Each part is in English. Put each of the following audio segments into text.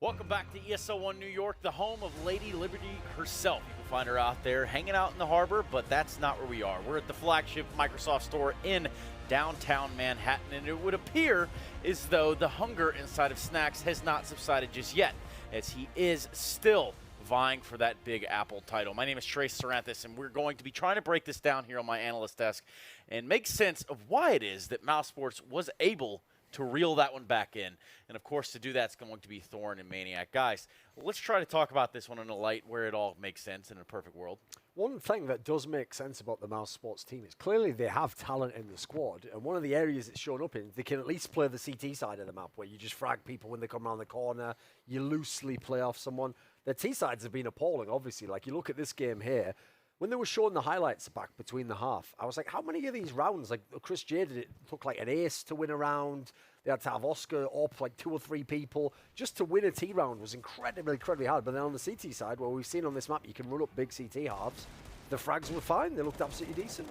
Welcome back to ESL One New York, the home of Lady Liberty herself. You can find her out there hanging out in the harbor, but that's not where we are. We're at the flagship Microsoft store in downtown Manhattan, and it would appear as though the hunger inside of Snacks has not subsided just yet, as he is still vying for that Big Apple title. My name is Trace Saranthus, and we're going to be trying to break this down here on my analyst desk and make sense of why it is that mousesports was able to reel that one back in. And of course, to do that, it's going to be Thorn and Maniac. Guys, let's try to talk about this one in a light where it all makes sense in a perfect world. One thing that does make sense about the mousesports team is clearly they have talent in the squad, and one of the areas it's shown up in, they can at least play the CT side of the map, where you just frag people when they come around the corner, you loosely play off someone. Their T sides have been appalling, obviously. Like, you look at this game here, when they were showing the highlights back between the half, I was like, how many of these rounds, like Chris J did it took like an ace to win a round. They had to have Oscar up like 2 or 3 people. Just to win a T round was incredibly, incredibly hard. But then on the CT side, where we've seen on this map, you can run up big CT halves. The frags were fine. They looked absolutely decent.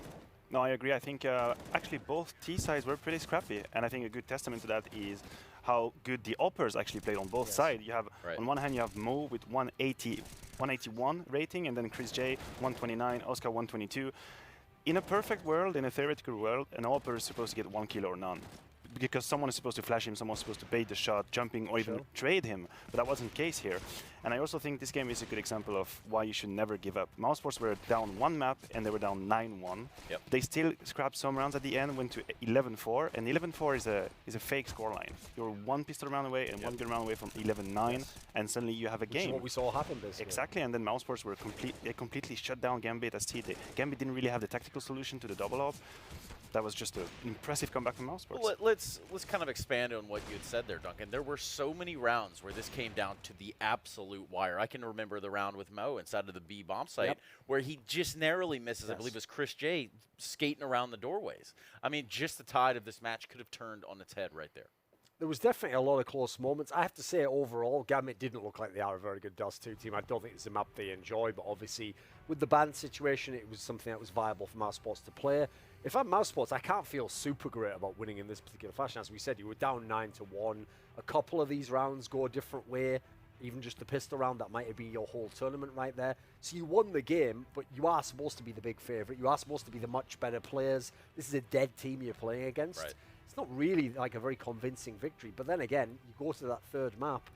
No, I agree. I think actually both T sides were pretty scrappy. And I think a good testament to that is how good the uppers actually played on both sides. You have, on one hand, you have Mo with 181 rating, and then Chris J, 129, Oscar, 122. In a perfect world, in a theoretical world, an upper is supposed to get 1 kill or none. Because someone is supposed to flash him, someone's supposed to bait the shot, jumping, or even trade him. But that wasn't the case here. And I also think this game is a good example of why you should never give up. Mousesports were down 1 map, and they were down 9-1. Yep. They still scrapped some rounds at the end, went to 11-4, and 11-4 is a fake scoreline. You're 1 pistol round away and 1 good round away from 11-9, and suddenly you have a game. Which is what we saw happen, basically. Exactly, and then Mousesports were completely shut down Gambit as TD. Gambit didn't really have the tactical solution to the double up. That was just an impressive comeback from Mousesports. Well, let's kind of expand on what you had said there, Duncan. There were so many rounds where this came down to the absolute wire. I can remember the round with Mo inside of the B bomb site where he just narrowly misses, I believe it was Chris J, skating around the doorways. I mean, just the tide of this match could have turned on its head right there. There was definitely a lot of close moments. I have to say, overall, Gambit didn't look like they are a very good Dust 2 team. I don't think it's a map they enjoy, but obviously, with the ban situation, it was something that was viable for mousesports to play. If I'm mousesports, I can't feel super great about winning in this particular fashion. As we said, you were down 9-1. A couple of these rounds go a different way. Even just the pistol round, that might have been your whole tournament right there. So you won the game, but you are supposed to be the big favourite. You are supposed to be the much better players. This is a dead team you're playing against. Right. It's not really like a very convincing victory. But then again, you go to that third map,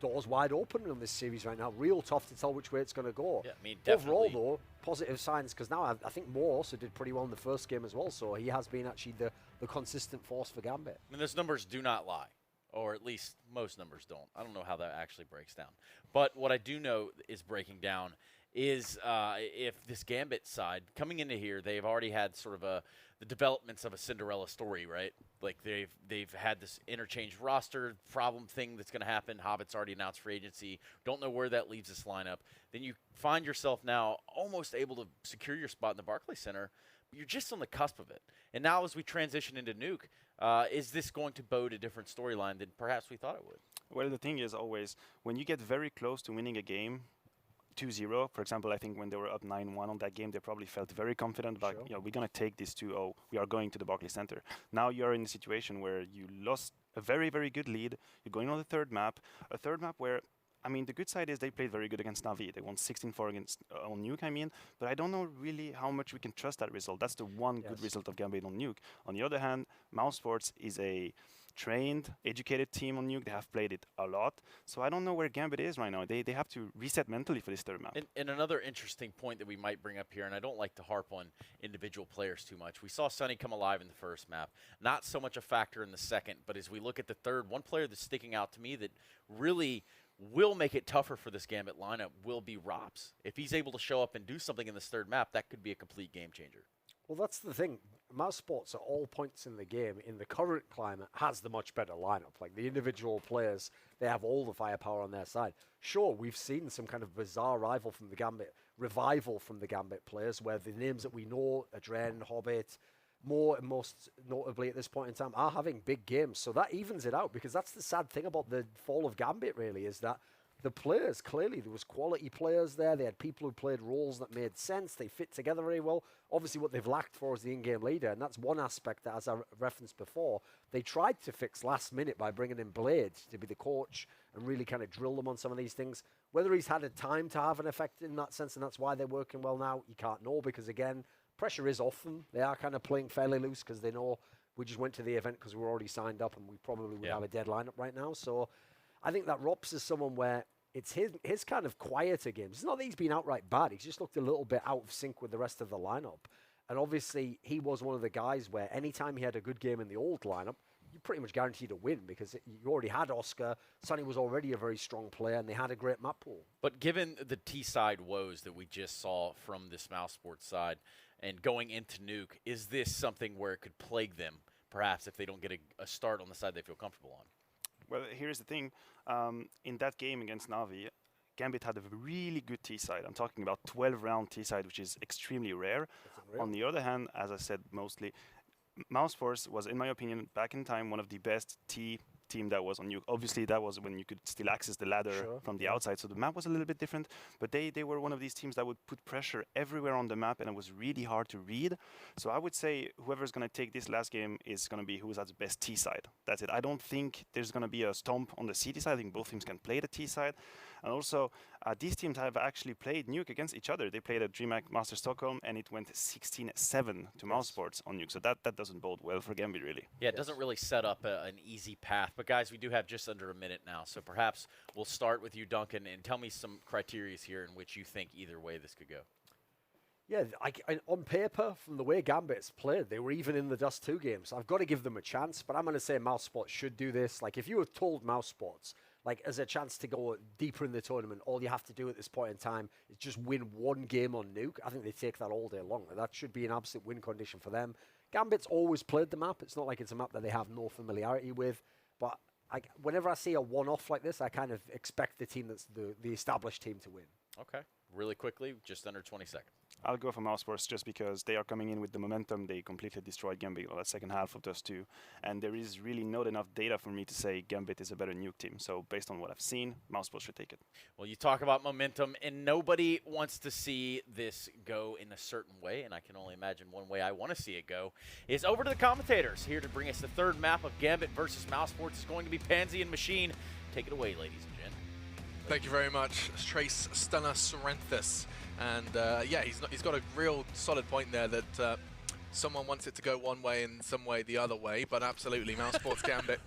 doors wide open on this series right now. Real tough to tell which way it's going to go. Yeah, I mean, definitely. Overall, though, positive signs, because now I think Mo also did pretty well in the first game as well. So he has been actually the consistent force for Gambit. I mean, those numbers do not lie. Or at least most numbers don't. I don't know how that actually breaks down. But what I do know is breaking down is if this Gambit side, coming into here, they've already had sort of the developments of a Cinderella story, right? Like they've had this interchange roster problem thing that's going to happen. Hobbit's already announced free agency. Don't know where that leaves this lineup. Then you find yourself now almost able to secure your spot in the Barclays Center. You're just on the cusp of it. And now as we transition into Nuke, is this going to bode a different storyline than perhaps we thought it would? Well, the thing is always, when you get very close to winning a game, 2-0, for example, I think when they were up 9-1 on that game, they probably felt very confident about, you know, we're going to take this 2-0. We are going to the Barclays Center. Now you're in a situation where you lost a very, very good lead. You're going on the third map, a third map where, I mean, the good side is they played very good against Na'Vi. They won 16-4 against on Nuke, I mean. But I don't know really how much we can trust that result. That's the one good result of Gambit on Nuke. On the other hand, mousesports is a trained, educated team on Nuke. They have played it a lot. So I don't know where Gambit is right now. They have to reset mentally for this third map. And another interesting point that we might bring up here, and I don't like to harp on individual players too much. We saw Sunny come alive in the first map. Not so much a factor in the second, but as we look at the third, one player that's sticking out to me that really will make it tougher for this Gambit lineup will be Robs. If he's able to show up and do something in this third map, that could be a complete game changer. Well, that's the thing. Mousesports at all points in the game, in the current climate, has the much better lineup. Like, the individual players, they have all the firepower on their side. Sure, we've seen some kind of bizarre revival from the Gambit players, where the names that we know, Adren, Hobbit, more and most notably at this point in time, are having big games. So that evens it out, because that's the sad thing about the fall of Gambit, really, is that the players, clearly, there was quality players there. They had people who played roles that made sense. They fit together very well. Obviously, what they've lacked for is the in-game leader, and that's one aspect that, as I referenced before, they tried to fix last minute by bringing in Blade to be the coach and really kind of drill them on some of these things. Whether he's had a time to have an effect in that sense, and that's why they're working well now, you can't know, because, again, pressure is off them. They are kind of playing fairly loose because they know we just went to the event because we were already signed up and we probably would have a deadline up right now. So I think that Rops is someone where it's his kind of quieter games. It's not that he's been outright bad. He's just looked a little bit out of sync with the rest of the lineup. And obviously, he was one of the guys where anytime he had a good game in the old lineup, you pretty much guaranteed a win because you already had Oscar. Sonny was already a very strong player, and they had a great map pool. But given the T-side woes that we just saw from this mousesports side and going into Nuke, is this something where it could plague them, perhaps, if they don't get a start on the side they feel comfortable on? Well, here's the thing. In that game against Navi, Gambit had a really good T-side. I'm talking about 12-round T-side, which is extremely rare. On the other hand, as I said, mostly, mousesports was, in my opinion, back in time, one of the best team that was on Nuke. Obviously, that was when you could still access the ladder from the outside, so the map was a little bit different, but they were one of these teams that would put pressure everywhere on the map, and it was really hard to read. So I would say whoever's going to take this last game is going to be who's at the best T side. That's it. I don't think there's going to be a stomp on the CT side. I think both teams can play the T side. And also, these teams have actually played Nuke against each other. They played at DreamHack Master Stockholm, and it went 16-7 to mousesports on Nuke. So that doesn't bode well for Gambit, really. Yeah, it doesn't really set up an easy path. But, guys, we do have just under a minute now. So perhaps we'll start with you, Duncan, and tell me some criteria here in which you think either way this could go. Yeah, on paper, from the way Gambit's played, they were even in the Dust 2 games. I've got to give them a chance, but I'm going to say mousesports should do this. Like, if you had told mousesports, like, as a chance to go deeper in the tournament, all you have to do at this point in time is just win one game on Nuke, I think they take that all day long. That should be an absolute win condition for them. Gambit's always played the map. It's not like it's a map that they have no familiarity with, but whenever I see a one-off like this, I kind of expect the team that's the established team to win. Okay. Really quickly, just under 20 seconds. I'll go for mousesports just because they are coming in with the momentum. They completely destroyed Gambit on the second half of those two. And there is really not enough data for me to say Gambit is a better Nuke team. So based on what I've seen, mousesports should take it. Well, you talk about momentum, and nobody wants to see this go in a certain way. And I can only imagine one way I want to see it go is over to the commentators. Here to bring us the third map of Gambit versus mousesports is going to be Pansy and Machine. Take it away, ladies and gents. Thank you very much, Trace Stunner Sorrenthus. And yeah, he's got a real solid point there that someone wants it to go one way and some way the other way, but absolutely, mousesports Gambit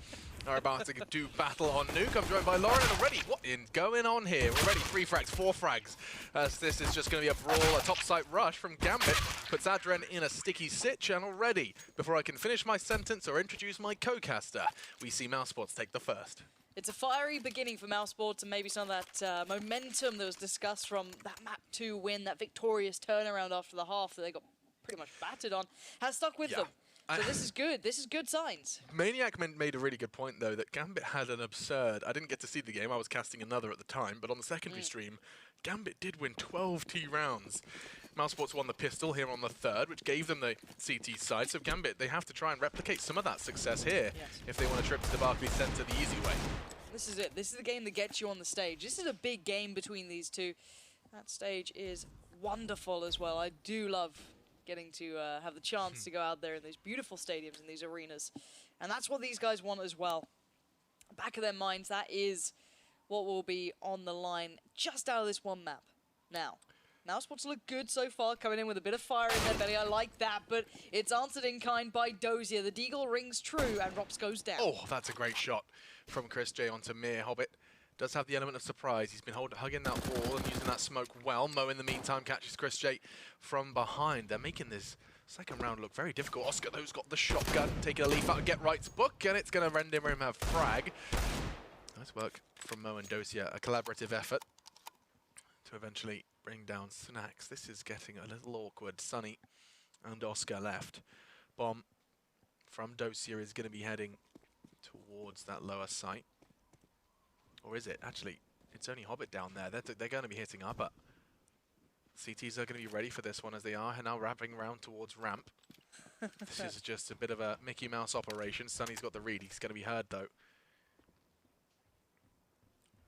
are about to do battle on Nuke. I'm joined by Lauren, and already, what is going on here? Already 3 frags, 4 frags, as this is just going to be a brawl, a topside rush from Gambit, puts Adren in a sticky sitch, and already, before I can finish my sentence or introduce my co-caster, we see mousesports take the first. It's a fiery beginning for mousesports, and maybe some of that momentum that was discussed from that map 2 win, that victorious turnaround after the half that they got pretty much battered on, has stuck with them. So this is good. This is good signs. Maniac made a really good point, though, that Gambit had an absurd... I didn't get to see the game. I was casting another at the time. But on the secondary stream, Gambit did win 12 T rounds. mousesports won the pistol here on the third, which gave them the CT side. So Gambit, they have to try and replicate some of that success here if they want a trip to the Barclays Center the easy way. This is it. This is the game that gets you on the stage. This is a big game between these two. That stage is wonderful as well. I do love getting to have the chance to go out there in these beautiful stadiums and these arenas. And that's what these guys want as well. Back of their minds, that is what will be on the line just out of this one map. Now, mousesports look good so far, coming in with a bit of fire in their belly. I like that, but it's answered in kind by Dozier. The Deagle rings true, and Rops goes down. Oh, that's a great shot from Chris J onto Mir. Hobbit does have the element of surprise. He's been hugging that wall and using that smoke well. Mo, in the meantime, catches Chris J from behind. They're making this second round look very difficult. Oscar, though's got the shotgun, taking a leaf out of Get Right's book, and it's going to render him a frag. Nice work from Mo and Dozier, a collaborative effort to eventually bring down Snacks. This is getting a little awkward. Sunny and Oscar left. Bomb from Dozier is going to be heading towards that lower site. Or is it? Actually, it's only Hobbit down there. They're going to be hitting up, but CTs are going to be ready for this one as they are now wrapping around towards ramp. This is just a bit of a Mickey Mouse operation. Sunny's got the read. He's going to be heard, though.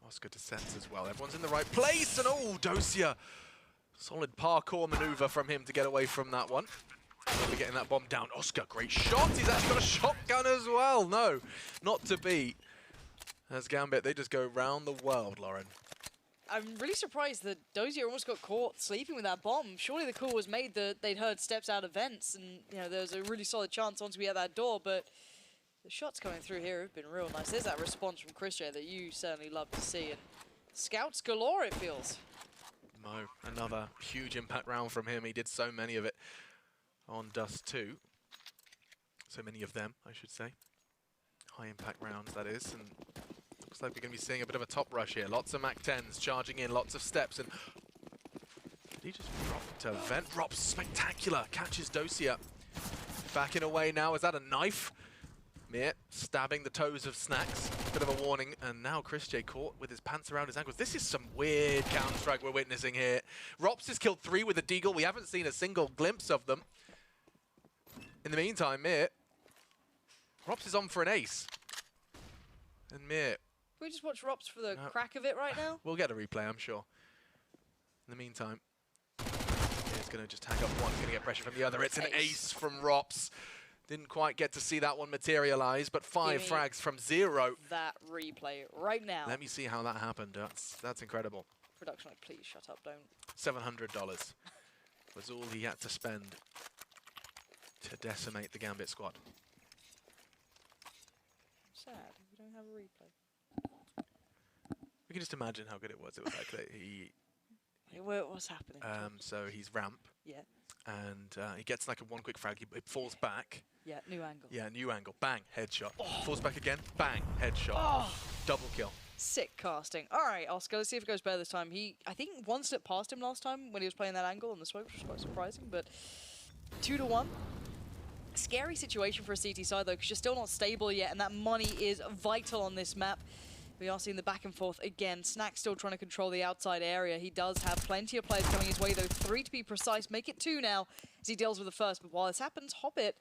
Oscar descends as well. Everyone's in the right place, and oh, Dosia. Solid parkour maneuver from him to get away from that one. We're getting that bomb down. Oscar, great shot. He's actually got a shotgun as well. No, not to beat. As Gambit, they just go round the world, Lauren. I'm really surprised that Dozier almost got caught sleeping with that bomb. Surely the call was made that they'd heard steps out of vents, and there was a really solid chance once we had that door, but the shots coming through here have been real nice. There's that response from Chris J that you certainly love to see, and scouts galore, it feels. Mo, another huge impact round from him. He did so many of it on Dust 2. So many of them, I should say. High impact rounds, that is. And looks like we're going to be seeing a bit of a top rush here. Lots of Mac-10s charging in, lots of steps. And did he just drop to vent? Drops spectacular. Catches Dosia. Backing away now. Is that a knife? Mir stabbing the toes of Snacks. Bit of a warning. And now Chris J caught with his pants around his ankles. This is some weird Counter-Strike we're witnessing here. Rops has killed 3 with a deagle. We haven't seen a single glimpse of them. In the meantime, Mir, Rops is on for an ace. And Mir... Can we just watch Rops for the crack of it right now? We'll get a replay, I'm sure. In the meantime, Mir's going to just tag up one. Going to get pressure from the other. It's an ace from Rops. Didn't quite get to see that one materialize, but 5 frags from 0. That replay right now. Let me see how that happened. That's incredible. Production, like, please shut up, don't. $700 was all he had to spend to decimate the Gambit squad. Sad, we don't have a replay. We can just imagine how good it was. It was like What's happening? So he's ramp. Yeah. And he gets like a one quick frag. He falls back. Yeah, new angle. Yeah, new angle. Bang, headshot. Falls back again. Bang, headshot. Oh. Double kill. Sick casting. All right, Oscar, let's see if it goes better this time. I think one slipped past him last time when he was playing that angle on the smoke, which was quite surprising, but 2-1. Scary situation for a CT side, though, because you're still not stable yet, and that money is vital on this map. We are seeing the back and forth again. Snack still trying to control the outside area. He does have plenty of players coming his way, though. 3 to be precise. Make it 2 now as he deals with the first. But while this happens, Hobbit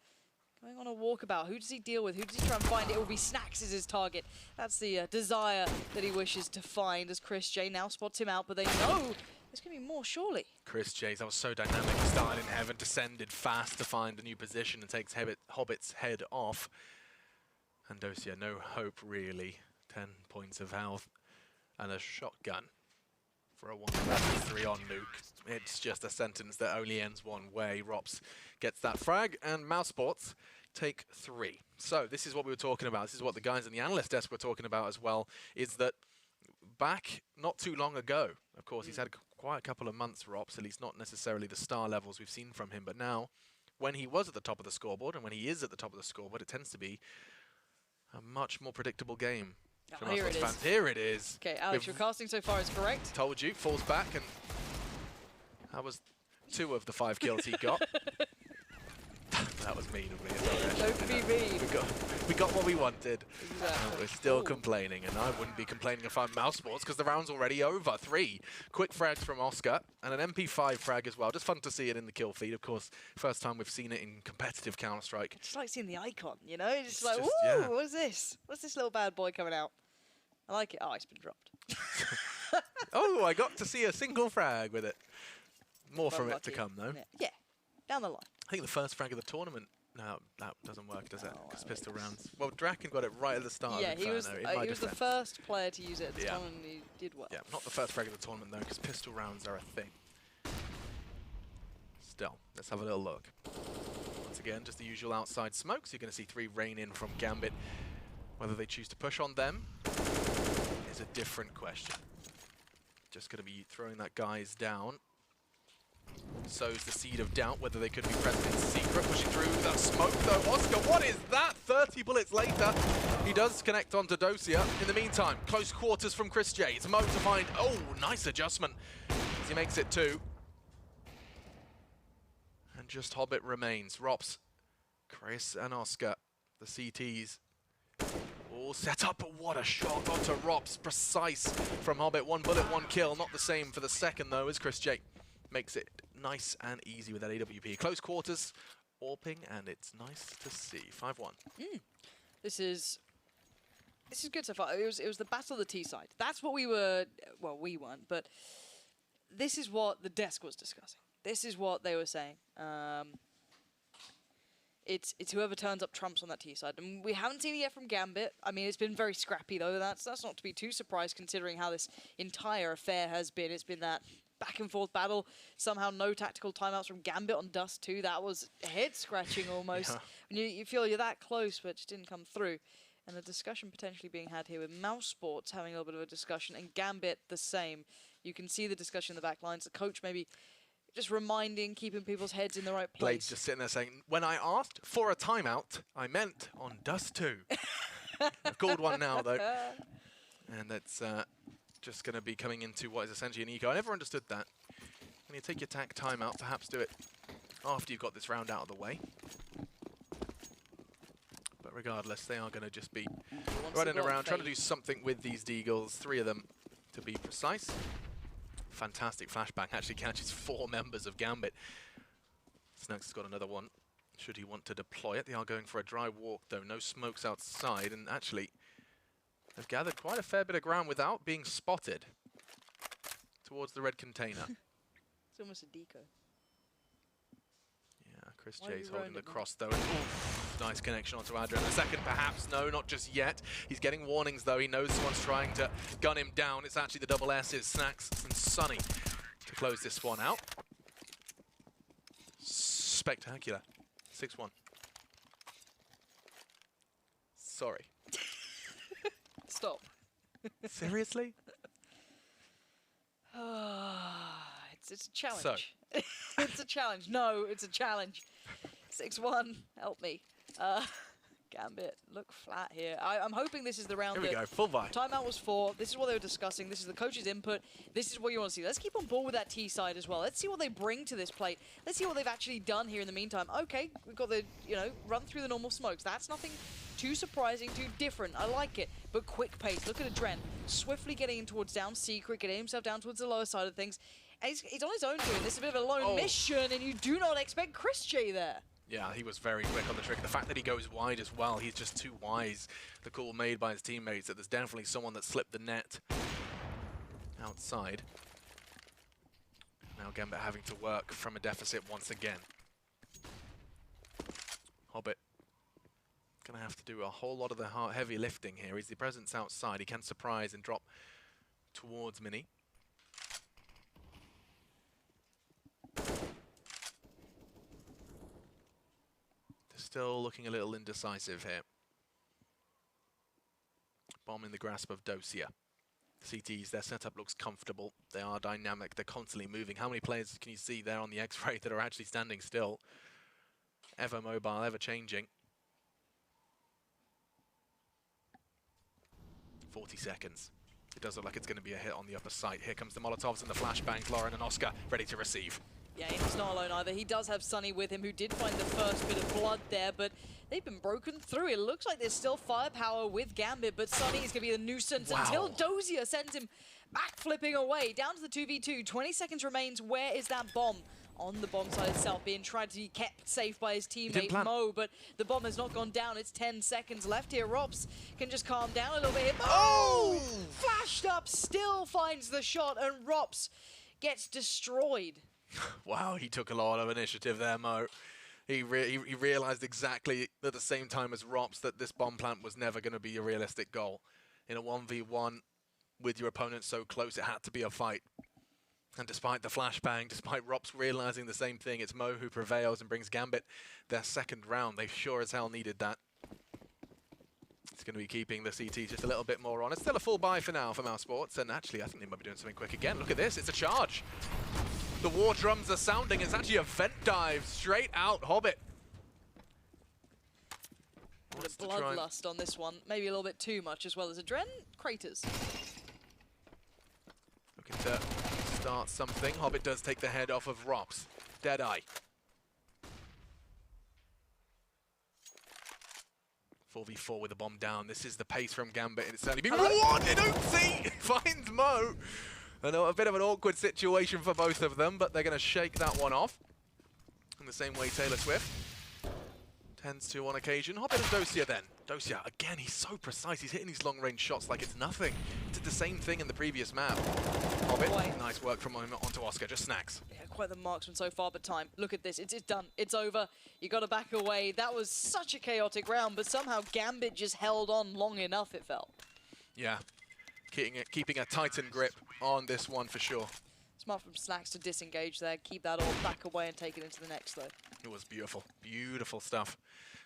going on a walkabout. Who does he deal with? Who does he try and find? It will be Snacks as his target. That's the desire that he wishes to find as Chris J now spots him out, but they know there's going to be more, surely. Chris J, that was so dynamic. He started in heaven, descended fast to find a new position and takes Hobbit's head off. And Dosia, no hope really. 10 points of health and a shotgun for a 1-3 on Nuke. It's just a sentence that only ends one way. Rops gets that frag and mousesports take 3. So this is what we were talking about. This is what the guys in the analyst desk were talking about as well, is that back not too long ago, of course, he's had quite a couple of months, Rops, at least not necessarily the star levels we've seen from him, but now when he was at the top of the scoreboard and when he is at the top of the scoreboard, it tends to be a much more predictable game. Oh, here it is. Here it is. Okay, Alex, your casting so far is correct. Told you, falls back, and that was 2 of the 5 kills he got. That was mean of me. Don't be mean. We got what we wanted. Exactly. We're still complaining, and I wouldn't be complaining if I'm mousesports because the round's already over. 3 quick frags from Oscar and an MP5 frag as well. Just fun to see it in the kill feed. Of course, first time we've seen it in competitive Counter-Strike. It's just like seeing the icon, you know? It's like, just, ooh, yeah. what is this? What's this little bad boy coming out? I like it. Oh, it's been dropped. Oh, I got to see a single frag with it. More from it to come, though. Yeah, down the line. I think the first frag of the tournament. No, that doesn't work, does it? Because pistol rounds. Well, Draken got it right at the start. Yeah, of he was the first player to use it at the Yeah. tournament, and he did well. Yeah, not the first frag of the tournament, though, because pistol rounds are a thing. Still, let's have a little look. Once again, just the usual outside smokes. You're going to see 3 rain in from Gambit. Whether they choose to push on them is a different question. Just going to be throwing that guys down. Sows the seed of doubt whether they could be present in secret. Pushing through that smoke, though. Oscar, what is that? 30 bullets later. He does connect onto Dosia. In the meantime, close quarters from Chris J. It's Mo to find... Oh, nice adjustment as he makes it 2. And just Hobbit remains. Rops, Chris and Oscar, the CTs. All set up, but what a shot onto Rops. Precise from Hobbit. 1 bullet, 1 kill. Not the same for the second, though, as Chris J makes it nice and easy with that AWP. Close quarters, AWPing, and it's nice to see. 5-1. This is This is good so far. It was the battle of the T side. That's what we were. Well, we weren't, but this is what the desk was discussing. This is what they were saying. It's whoever turns up trumps on that T side, and we haven't seen it yet from Gambit. I mean, it's been very scrappy though. That's not to be too surprised considering how this entire affair has been. It's been that back and forth battle. Somehow no tactical timeouts from Gambit on Dust 2. That was head scratching almost. Yeah. You feel you're that close, but it just didn't come through. And a discussion potentially being had here with mousesports having a little bit of a discussion, and Gambit the same. You can see the discussion in the back lines. The coach maybe just reminding, keeping people's heads in the right place. Blade's just sitting there saying, when I asked for a timeout, I meant on Dust 2. I've called one now, though. And that's just going to be coming into what is essentially an eco. I never understood that. When you take your tac timeout, perhaps do it after you've got this round out of the way. But regardless, they are going to just be running around, trying to do something with these Deagles. 3 of them, to be precise. Fantastic flashbang. Actually catches 4 members of Gambit. Snux has got another one, should he want to deploy it. They are going for a dry walk, though. No smokes outside, and actually they've gathered quite a fair bit of ground without being spotted towards the red container. It's almost a deco. Yeah, Chris J's holding the cross, though. Nice connection onto Adrian. A second, perhaps. No, not just yet. He's getting warnings, though. He knows someone's trying to gun him down. It's actually the double S's, Snacks and Sunny, to close this one out. Spectacular. 6-1. Sorry. Stop. Seriously? It's a challenge. So. It's a challenge. No, it's a challenge. 6-1. Help me. Gambit, look flat here. I'm hoping this is the round. Here we go, full buy. Timeout was 4. This is what they were discussing. This is the coach's input. This is what you want to see. Let's keep on board with that T side as well. Let's see what they bring to this plate. Let's see what they've actually done here in the meantime. Okay, we've got the, run through the normal smokes. That's nothing too surprising, too different. I like it. But quick pace. Look at Adren. Swiftly getting in towards down secret, getting himself down towards the lower side of things. And he's on his own doing this. A bit of a lone mission, and you do not expect Chris J there. Yeah, he was very quick on the trigger. The fact that he goes wide as well, he's just too wise. The call made by his teammates that there's definitely someone that slipped the net outside. Now Gambit having to work from a deficit once again. Hobbit going to have to do a whole lot of the heavy lifting here. He's the presence outside. He can surprise and drop towards Mini. Still looking a little indecisive here. Bomb in the grasp of Dosia. CTs, their setup looks comfortable. They are dynamic. They're constantly moving. How many players can you see there on the X-ray that are actually standing still? Ever mobile, ever changing. 40 seconds. It does look like it's going to be a hit on the upper side. Here comes the Molotovs and the flashbangs. Lauren and Oscar ready to receive. Yeah, he's not alone either. He does have Sunny with him, who did find the first bit of blood there, but they've been broken through. It looks like there's still firepower with Gambit, but Sunny is going to be the nuisance until Dosia sends him backflipping away. Down to the 2v2. 20 seconds remains. Where is that bomb? On the bomb side itself, being tried to be kept safe by his teammate Mo, but the bomb has not gone down. It's 10 seconds left here. Rops can just calm down a little bit here. Oh! Flashed up, still finds the shot, and Rops gets destroyed. Wow, he took a lot of initiative there, Mo. He realized exactly at the same time as Rops that this bomb plant was never going to be a realistic goal. In a 1v1 with your opponent so close, it had to be a fight. And despite the flashbang, despite Rops realizing the same thing, it's Mo who prevails and brings Gambit their second round. They sure as hell needed that. It's going to be keeping the CT just a little bit more on. It's still a full buy for now for mousesports, and actually I think they might be doing something quick again. Look at this, it's a charge. The war drums are sounding. It's actually a vent dive straight out Hobbit. A bit of bloodlust on this one. Maybe a little bit too much as well as Adren. Craters. Looking to start something. Hobbit does take the head off of Rops. Deadeye. 4v4 with a bomb down. This is the pace from Gambit, and it's certainly been rewarded. Oopsie! Finds Mo. I know, a bit of an awkward situation for both of them, but they're going to shake that one off. In the same way Taylor Swift Tends to on occasion. Hobbit and Dosia then. Dosia, again, he's so precise. He's hitting these long-range shots like it's nothing. Did the same thing in the previous map. Hobbit, nice work from him onto Oscar, just snacks. Yeah, quite the marksman so far, but time. Look at this, it's done, it's over. You got to back away. That was such a chaotic round, but somehow Gambit just held on long enough, it felt. Yeah, keeping a tighten grip on this one for sure. Smart from Snacks to disengage there, keep that all back away and take it into the next though. It was beautiful, beautiful stuff.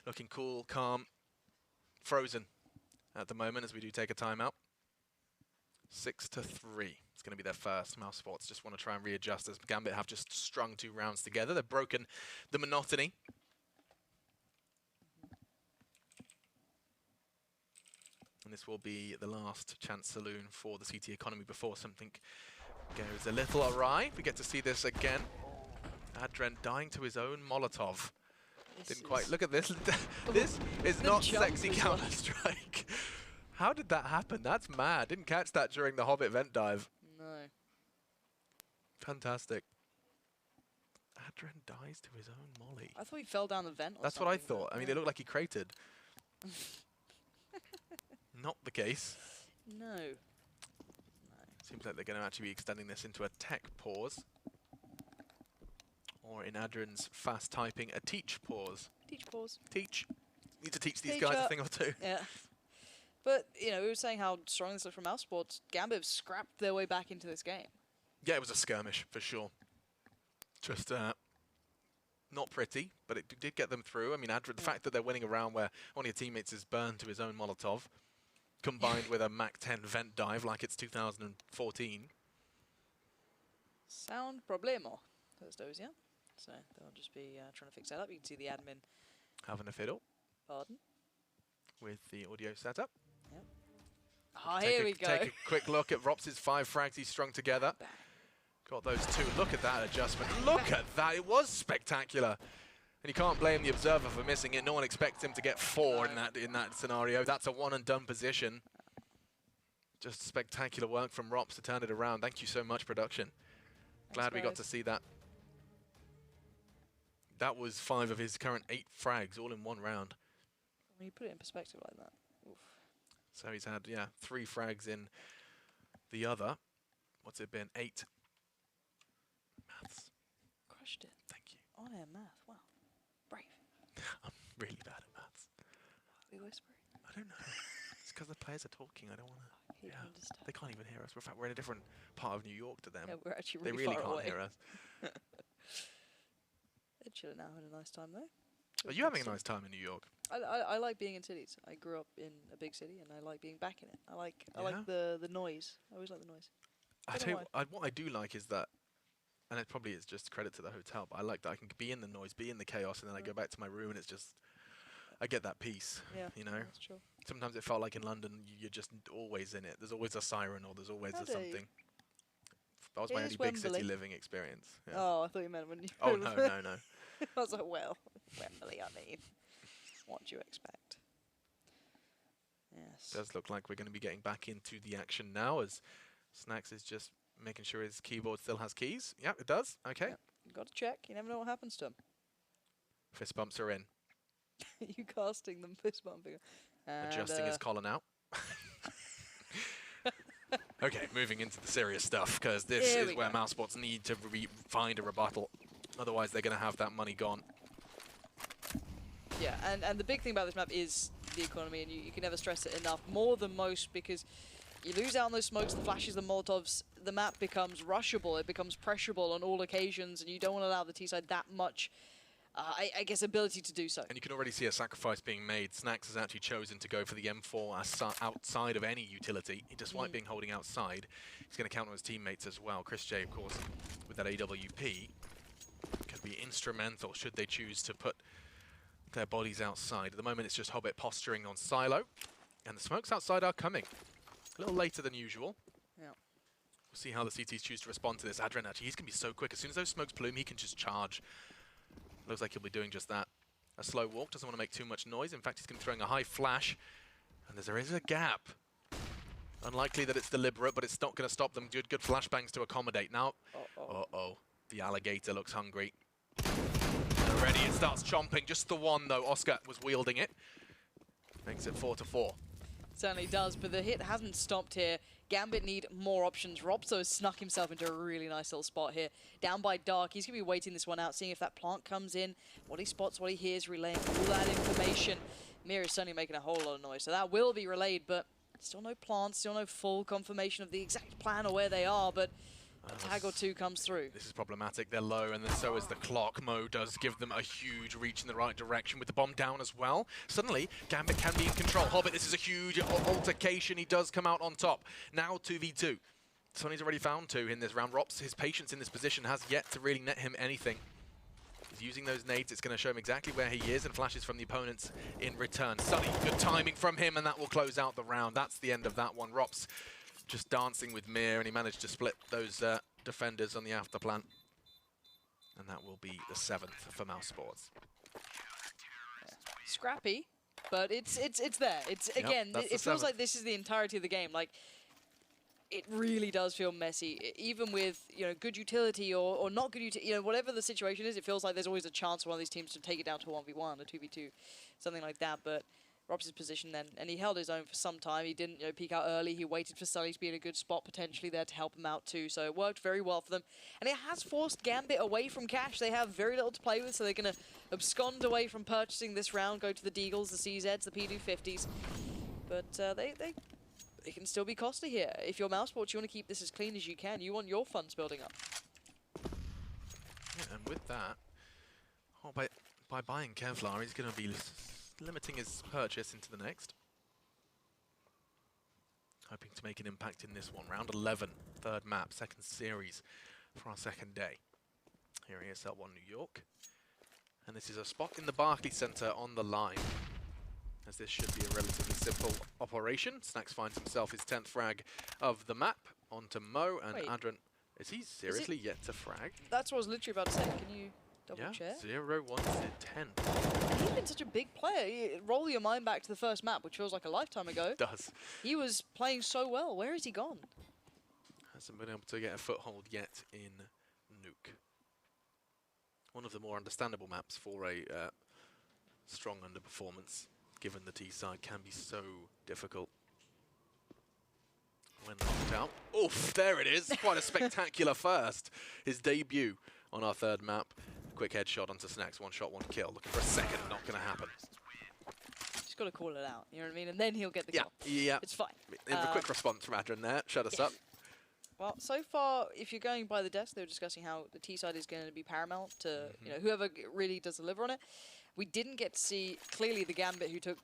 Looking cool, calm, frozen at the moment as we do take a timeout. 6-3. It's going to be their first. mousesports just want to try and readjust as Gambit have just strung 2 rounds together. They've broken the monotony. And this will be the last chance saloon for the CT economy before something goes a little awry. We get to see this again. Adren dying to his own Molotov. Didn't quite look at this. This is not sexy Counter-Strike. How did that happen? That's mad. Didn't catch that during the Hobbit vent dive. No. Fantastic. Adren dies to his own molly. I thought he fell down the vent or That's what I something, thought. I mean, it looked like he cratered. Not the case. No. Seems like they're going to actually be extending this into a tech pause. Or in Adren's fast typing, a teach pause. Teach pause. Teach. Need to teach these guys a thing or two. Yeah. But, you know, we were saying how strong this looked from mousesports. Gambit have scrapped their way back into this game. Yeah, it was a skirmish, for sure. Just not pretty, but it did get them through. I mean, Adren, the fact that they're winning a round where one of your teammates is burned to his own Molotov, combined with a Mach 10 vent dive like it's 2014. Sound problemo. Those, yeah. So they'll just be trying to fix that up. You can see the admin. Having a fiddle. Pardon? With the audio setup. Yep. Oh, here we go. Take a quick look at Rops's 5 frags he's strung together. Got those 2. Look at that adjustment. Look at that. It was spectacular. And you can't blame the observer for missing it. No one expects him to get 4 in that scenario. That's a one and done position. Just spectacular work from Rops to turn it around. Thank you so much, production. Glad we got to see that. That was 5 of his current 8 frags all in one round. When you put it in perspective like that. Oof. So he's had, yeah, 3 frags in the other. What's it been? 8. Maths. Crushed it. Thank you. On air math. Wow. Brave. I'm really bad at maths. Are we whispering? I don't know. It's because the players are talking. I don't want to. Yeah, they can't even hear us. In fact, we're in a different part of New York to them. Yeah, we're actually they really really far can't away. hear us. They're chilling out, having a nice time though. Are you having a nice time in New York? I like being in cities. I grew up in a big city, and I like being back in it. I like the noise. I always like the noise. I tell you what I do like is that, and it probably is just credit to the hotel, but I like that I can be in the noise, be in the chaos, and then I go back to my room, and it's just, I get that peace. Yeah, you know. that's true. Sometimes it felt like in London, you're just always in it. There's always a siren, or there's always something. That was my only big city living experience. Yeah. Oh, I thought you meant when you. Oh no. I was like, well, Wembley, I mean, what do you expect? Yes. It does look like we're going to be getting back into the action now as Snacks is just making sure his keyboard still has keys. Yep, it does. Okay. Yep. You got to check. You never know what happens to him. Fist bumps are in. You casting them, fist bumping. And adjusting his collar now. Okay, moving into the serious stuff, because this is where mousesports need to find a rebuttal. Otherwise, they're going to have that money gone. Yeah, and the big thing about this map is the economy, and you can never stress it enough, more than most, because you lose out on those smokes, the flashes, the molotovs, the map becomes rushable, it becomes pressurable on all occasions, and you don't want to allow the T-side that much, I guess, ability to do so. And you can already see a sacrifice being made. Snacks has actually chosen to go for the M4 outside of any utility. Despite being holding outside, he's going to count on his teammates as well. Chris J, of course, with that AWP, could be instrumental should they choose to put their bodies outside. At the moment, it's just Hobbit posturing on Silo, and the smokes outside are coming. A little later than usual. Yeah. We'll see how the CTs choose to respond to this. Adren, actually, he's going to be so quick. As soon as those smokes plume, he can just charge. Looks like he'll be doing just that. A slow walk, doesn't want to make too much noise. In fact, he's going to be throwing a high flash. And there is a gap. Unlikely that it's deliberate, but it's not going to stop them. Good flashbangs to accommodate. Now, uh-oh. The alligator looks hungry. already. It starts chomping. Just the one, though. Oscar was wielding it. Makes it 4-4. Certainly does, but the hit hasn't stopped here. Gambit need more options. Robso has snuck himself into a really nice little spot here. Down by Dark, he's going to be waiting this one out, seeing if that plant comes in, what he spots, what he hears, relaying all that information. Mir is certainly making a whole lot of noise, so that will be relayed, but still no plants, still no full confirmation of the exact plan or where they are, but a tag or two comes through. This is problematic. They're low, and then so is the clock. Mo does give them a huge reach in the right direction with the bomb down as well. Suddenly, Gambit can be in control. Hobbit, this is a huge altercation. He does come out on top. Now 2v2. Sonny's already found 2 in this round. Rops, his patience in this position has yet to really net him anything. He's using those nades. It's going to show him exactly where he is, and flashes from the opponents in return. Sonny, good timing from him, and that will close out the round. That's the end of that one. Rops just dancing with Mir, and he managed to split those defenders on the after plan. And that will be the 7th for mousesports. Scrappy, but it's there. It's again, it feels like this is the entirety of the game. Like, it really does feel messy, even with good utility or not good utility. Whatever the situation is, it feels like there's always a chance for one of these teams to take it down to 1v1 or 2v2, something like that. But Rob's position then, and he held his own for some time. He didn't peek out early. He waited for Sully to be in a good spot potentially there to help him out too. So it worked very well for them. And it has forced Gambit away from cash. They have very little to play with, so they're going to abscond away from purchasing this round, go to the Deagles, the CZs, the P250s. But they can still be costly here. If you're mousesports, you want to keep this as clean as you can. You want your funds building up. Yeah, and with that, by buying Kevlar, he's going to be limiting his purchase into the next. Hoping to make an impact in this one. Round 11, 3rd map, 2nd series for our 2nd day here at ESL One New York. And this is a spot in the Barclays Center on the line, as this should be a relatively simple operation. Snax finds himself his 10th frag of the map onto Mo, and Wait. Adrian, is he seriously yet to frag? That's what I was literally about to say. Can you double check? 0, 1, 10. He's been such a big player. Roll your mind back to the first map, which feels like a lifetime ago. It does. He was playing so well. Where has he gone? Hasn't been able to get a foothold yet in Nuke. One of the more understandable maps for a strong underperformance, given the T side can be so difficult. When knocked out. Oof, there it is. Quite a spectacular first. His debut on our 3rd map. Quick headshot onto Snax. 1 shot, 1 kill. Looking for a 2nd. Not going to happen. Just got to call it out. You know what I mean? And then he'll get the kill. Yeah. It's fine. A quick response from Adrian there. Shut us up. Well, so far, if you're going by the desk, they were discussing how the T side is going to be paramount to whoever really does deliver on it. We didn't get to see clearly the Gambit who took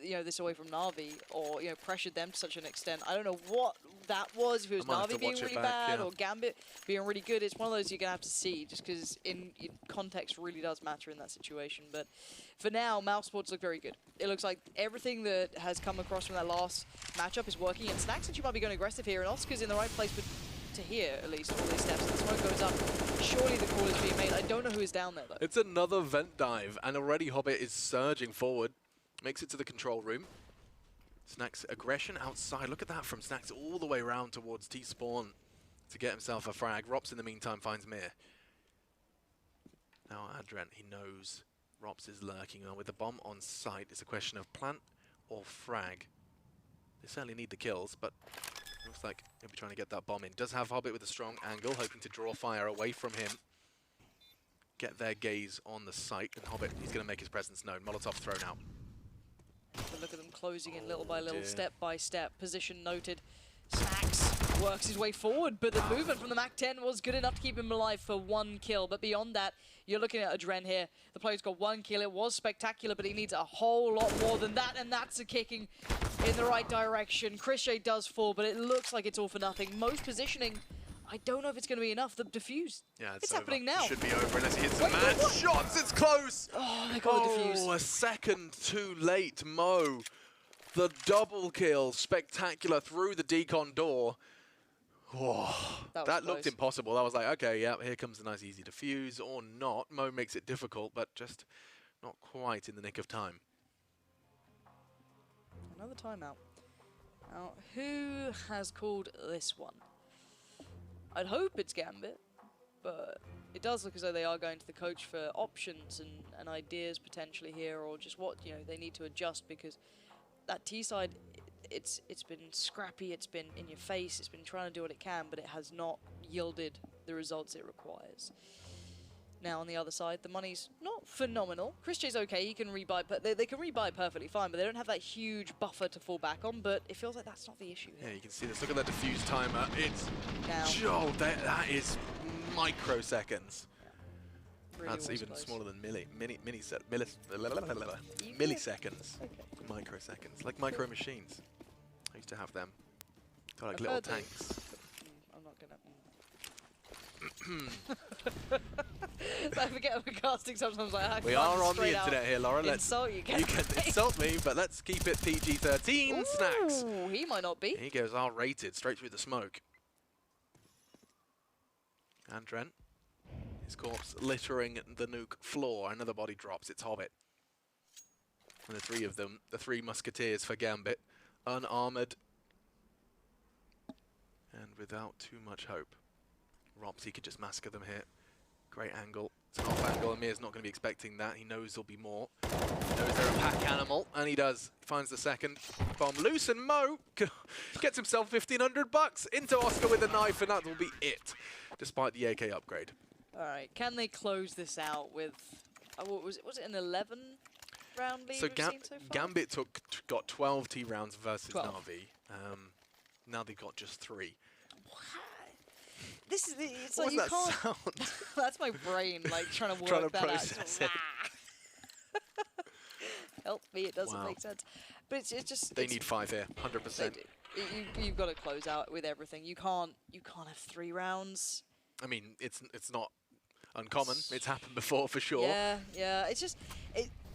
this away from Na'Vi, or pressured them to such an extent. I don't know what that was. If it was Na'Vi being really bad or Gambit being really good, it's one of those you're gonna have to see, just because in context really does matter in that situation. But for now, mousesports look very good. It looks like everything that has come across from that last matchup is working. And Snax actually might be going aggressive here, and Oscar's in the right place, but to here at least all these steps. The smoke goes up. Surely the call is being made. I don't know who is down there though. It's another vent dive, and already Hobbit is surging forward. Makes it to the control room. Snax aggression outside. Look at that from Snax all the way around towards T-spawn to get himself a frag. Rops in the meantime finds Mir. Now Adrian, he knows Rops is lurking. And with the bomb on site, it's a question of plant or frag. They certainly need the kills, but looks like he'll be trying to get that bomb in. Does have Hobbit with a strong angle, hoping to draw fire away from him. Get their gaze on the site, and Hobbit, he's going to make his presence known. Molotov thrown out. But look at them closing in little by little, step by step. Position noted. Snax works his way forward, but the movement from the MAC-10 was good enough to keep him alive for 1 kill. But beyond that, you're looking at Adren here. The player's got 1 kill. It was spectacular, but he needs a whole lot more than that, and that's a kicking in the right direction. Chris J does fall, but it looks like it's all for nothing. Most positioning, I don't know if it's going to be enough. The defuse. Yeah, it's happening now. It should be over unless he hits some mad shots. It's close. Oh, they got the defuse. Oh, a second too late. Mo, the double kill, spectacular through the decon door. Oh, that looked impossible. I was like, okay, yeah, here comes a nice easy defuse, or not. Mo makes it difficult, but just not quite in the nick of time. Another timeout. Now, who has called this one? I'd hope it's Gambit. but it does look as though they are going to the coach for options and ideas potentially here, or just what they need to adjust, because that T side, it's been scrappy, it's been in your face, it's been trying to do what it can, but it has not yielded the results it requires. Now on the other side, the money's not phenomenal. Chris J's okay, he can rebuy, but they can rebuy perfectly fine, but they don't have that huge buffer to fall back on, but it feels like that's not the issue here. Yeah, you can see this. Look at that diffuse timer. It's... Now. Oh, that is microseconds. Really That's was even close. smaller than milliseconds. Okay. Microseconds. Like micro machines. I used to have them. They're like I've little heard those. tanks. I'm not gonna. I forget we're casting sometimes. Like, We are on the internet here, Laura. Insult you can insult me, but let's keep it PG-13. Snacks. Ooh, he might not be. He goes R-rated, straight through the smoke. And Trent. His corpse littering the Nuke floor. Another body drops. It's Hobbit. And the three of them, the three musketeers for Gambit, unarmored and without too much hope. Ropsy could just massacre them here. Great angle. It's an off angle. Amir's not going to be expecting that. He knows there'll be more. He knows they're a pack animal, and he does. Finds the second bomb loose, and Mo gets himself 1,500 bucks into Oscar with a knife, and that will be it, despite the AK upgrade. All right, can they close this out with? What was it? Was it an 11 round lead? So, we've seen so far? Gambit got 12 T rounds versus 12. Na'Vi. Now they've got just 3. This is it's What like was you that can't. sound? That's my brain like trying to work Trying to that process out. it. Help me, it doesn't Wow. make sense. But it's just They it's, need 5 here, they 100%. do. You've got to close out with everything. You can't have 3 rounds. I mean, it's not uncommon. It's happened before for sure. Yeah. It's just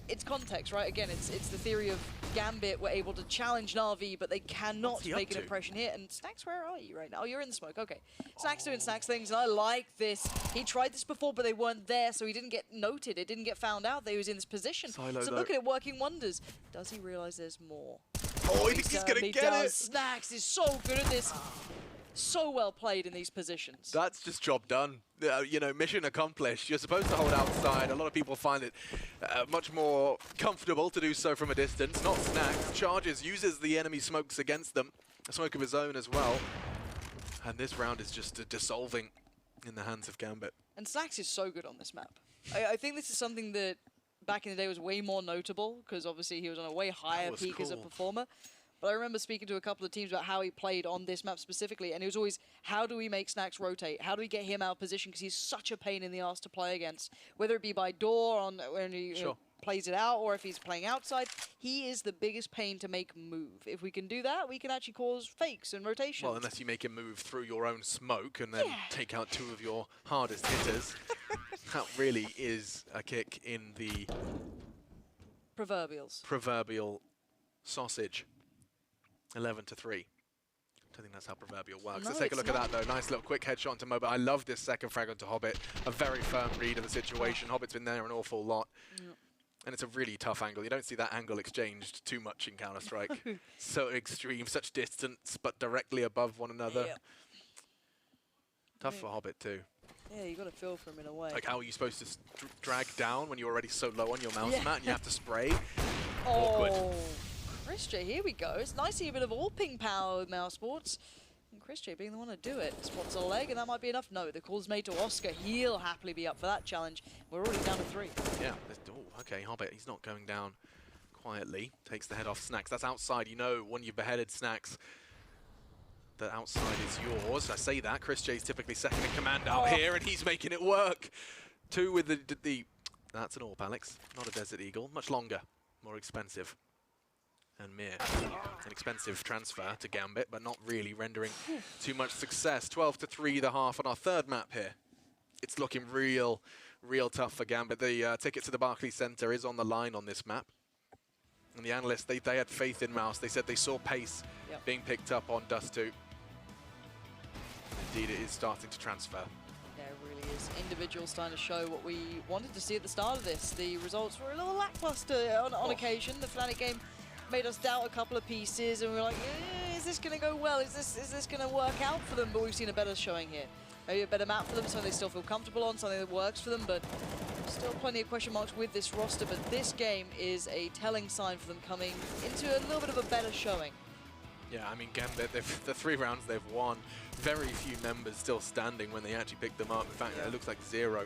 it's context, right? Again, it's the theory of Gambit were able to challenge Na'Vi, but they cannot What's he make up an to? impression here. And Snacks, where are you right now? Oh, you're in the smoke. Okay. Snacks doing Snacks things, and I like this. He tried this before, but they weren't there, so he didn't get noted. It didn't get found out that he was in this position. Silo, so though. look at it working wonders. Does he realize there's more? Oh, he thinks he's going to certainly get does. it. Snacks is so good at this. So well played in these positions. That's just job done. Mission accomplished. You're supposed to hold outside. A lot of people find it much more comfortable to do so from a distance. Not Snacks. Charges, uses the enemy smokes against them. A smoke of his own as well. And this round is just dissolving in the hands of Gambit. And Snacks is so good on this map. I think this is something that back in the day was way more notable, because obviously he was on a way higher was peak as a cool. performer. But I remember speaking to a couple of teams about how he played on this map specifically, and it was always, how do we make Snacks rotate? How do we get him out of position? Because he's such a pain in the ass to play against. Whether it be by door, on when he plays it out, or if he's playing outside, he is the biggest pain to make move. If we can do that, we can actually cause fakes and rotations. Well, unless you make him move through your own smoke and then take out 2 of your hardest hitters. That really is a kick in the proverbial sausage. 11-3. I think that's how proverbial works. No, Let's take a it's look at that, though. Nice little quick headshot into Mo, but I love this second frag onto Hobbit. A very firm read of the situation. Hobbit's been there an awful lot. And it's a really tough angle. You don't see that angle exchanged too much in Counter-Strike. So extreme, such distance, but directly above one another. Tough for Hobbit, too. Yeah, you got to feel for him in a way. Like, how are you supposed to drag down when you're already so low on your mouse mat and you have to spray? Oh. Awkward. Chris J, here we go. It's nice to see a bit of all-ping power with mousesports. And Chris J being the one to do it. Spots a leg, and that might be enough. No, the call's made to Oscar. He'll happily be up for that challenge. We're already down to 3. Yeah. Okay, Hobbit, he's not going down quietly. Takes the head off Snacks. That's outside. You know, when you've beheaded Snacks, that outside is yours. I say that. Chris J's typically second in command out here, and he's making it work. 2 with the... That's an AWP, Alex. Not a Desert Eagle. Much longer. More expensive. And Mir, an expensive transfer to Gambit, but not really rendering too much success. 12-3 the half on our third map here. It's looking real tough for Gambit. The ticket to the Barclays Centre is on the line on this map. And the analysts, they had faith in Mouse. They said they saw pace being picked up on Dust 2. Indeed, it is starting to transfer. Yeah, it really is. Individuals starting to show what we wanted to see at the start of this. The results were a little lackluster on occasion. The Fnatic game made us doubt a couple of pieces, and we were like, is this going to go well? Is this going to work out for them? But we've seen a better showing here. maybe a better map for them, something they still feel comfortable on, something that works for them, but still plenty of question marks with this roster. But this game is a telling sign for them coming into a little bit of a better showing. Yeah, I mean, Gambit, the 3 rounds they've won, very few members still standing when they actually pick them up. In fact, it looks like 0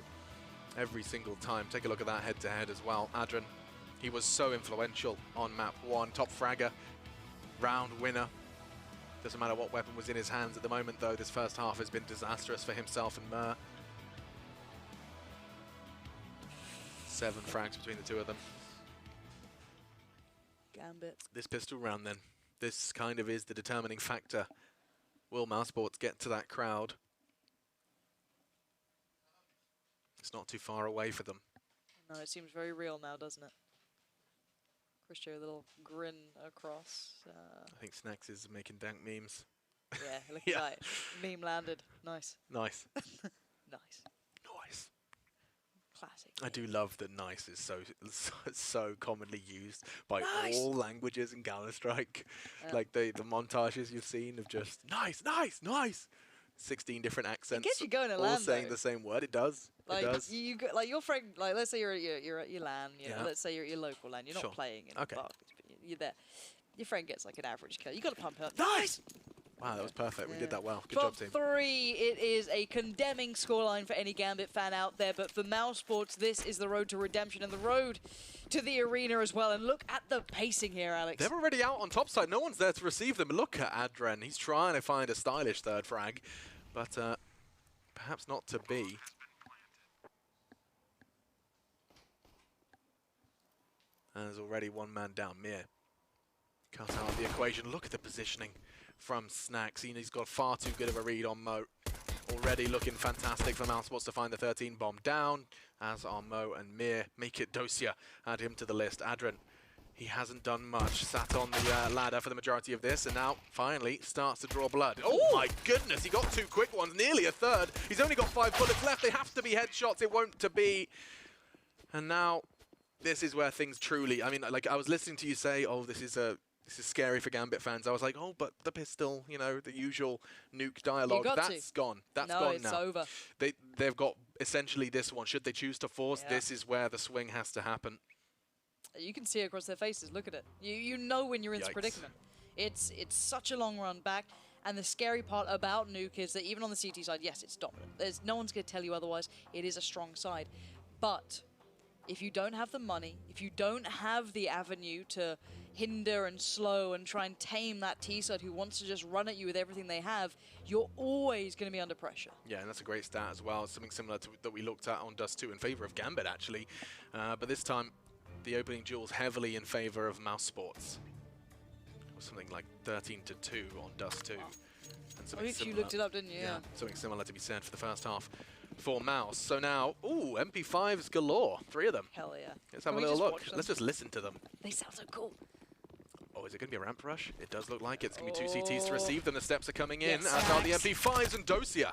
every single time. Take a look at that head-to-head as well. Adren, he was so influential on map 1, top fragger, round winner. Doesn't matter what weapon was in his hands at the moment, though. This first half has been disastrous for himself and Mer. 7 frags between the two of them. Gambit. This pistol round, then. This kind of is the determining factor. Will mousesports get to that crowd? It's not too far away for them. No, it seems very real now, doesn't it? Christian, a little grin across. I think Snacks is making dank memes. Yeah, look Yeah. at that. Meme landed. Nice. Nice. Nice. Nice. Classic. I do love that nice is so commonly used by Nice. all languages in Counter-Strike. Yeah. Like the montages you've seen of just nice, nice, nice. 16 different accents. gets you going to all LAN, saying though. the same word. It does. Like it does. you go, like your friend, like let's say you're at your LAN, you know, Yeah. let's say you're at your local LAN, you're Sure. not playing in Okay. Barclays, but you're there. Your friend gets like an average kill. You got to pump it up. Nice! Wow, that was perfect. We Yeah. did that well. Good job, team. 12-3, it is a condemning scoreline for any Gambit fan out there, but for mousesports, this is the road to redemption and the road to the arena as well. And look at the pacing here, Alex. They're already out on top side. No one's there to receive them. Look at Adren. He's trying to find a stylish third frag, but perhaps not to be. And there's already one man down. Mir cut out of the equation. Look at the positioning from Snacks. He's got far too good of a read on Mo. Already looking fantastic for mousesports to find the 13 bomb down, as are Mo and Mir. Make it Dosia. Add him to the list. Adren, he hasn't done much. Sat on the ladder for the majority of this, and now finally starts to draw blood. Oh my goodness, he got 2 quick ones, nearly a third. He's only got 5 bullets left. They have to be headshots. It won't to be. And now this is where things truly, I mean, like I was listening to you say, oh, this is scary for Gambit fans. I was like, oh, but the pistol, you know, the usual Nuke dialogue, that's gone. That's no, gone it's now. over. They've got essentially this one. Should they choose to force, this is where the swing has to happen. You can see it across their faces. Look at it. You know when you're in this Yikes. predicament. It's such a long run back. And the scary part about Nuke is that even on the CT side, yes, it's dominant. There's no one's going to tell you otherwise. It is a strong side. But if you don't have the money, if you don't have the avenue to hinder and slow and try and tame that T side who wants to just run at you with everything they have, you're always going to be under pressure. Yeah, and that's a great stat as well. Something similar to that we looked at on Dust 2 in favor of Gambit, actually. But this time, the opening duel's heavily in favor of mousesports. Something like 13-2 on Dust 2. Wow. And something You similar, looked it up, didn't you? yeah, something similar to be said for the first half for Mouse. So now, ooh, MP5s galore. 3 of them. Hell yeah. Let's have Can a we little just look. watch them? Let's just listen to them. They sound so cool. Oh, is it going to be a ramp rush? It does look like it's going to be 2 CTs to receive them. The steps are coming in. Yes, And now the Max. MP5s and Dosia.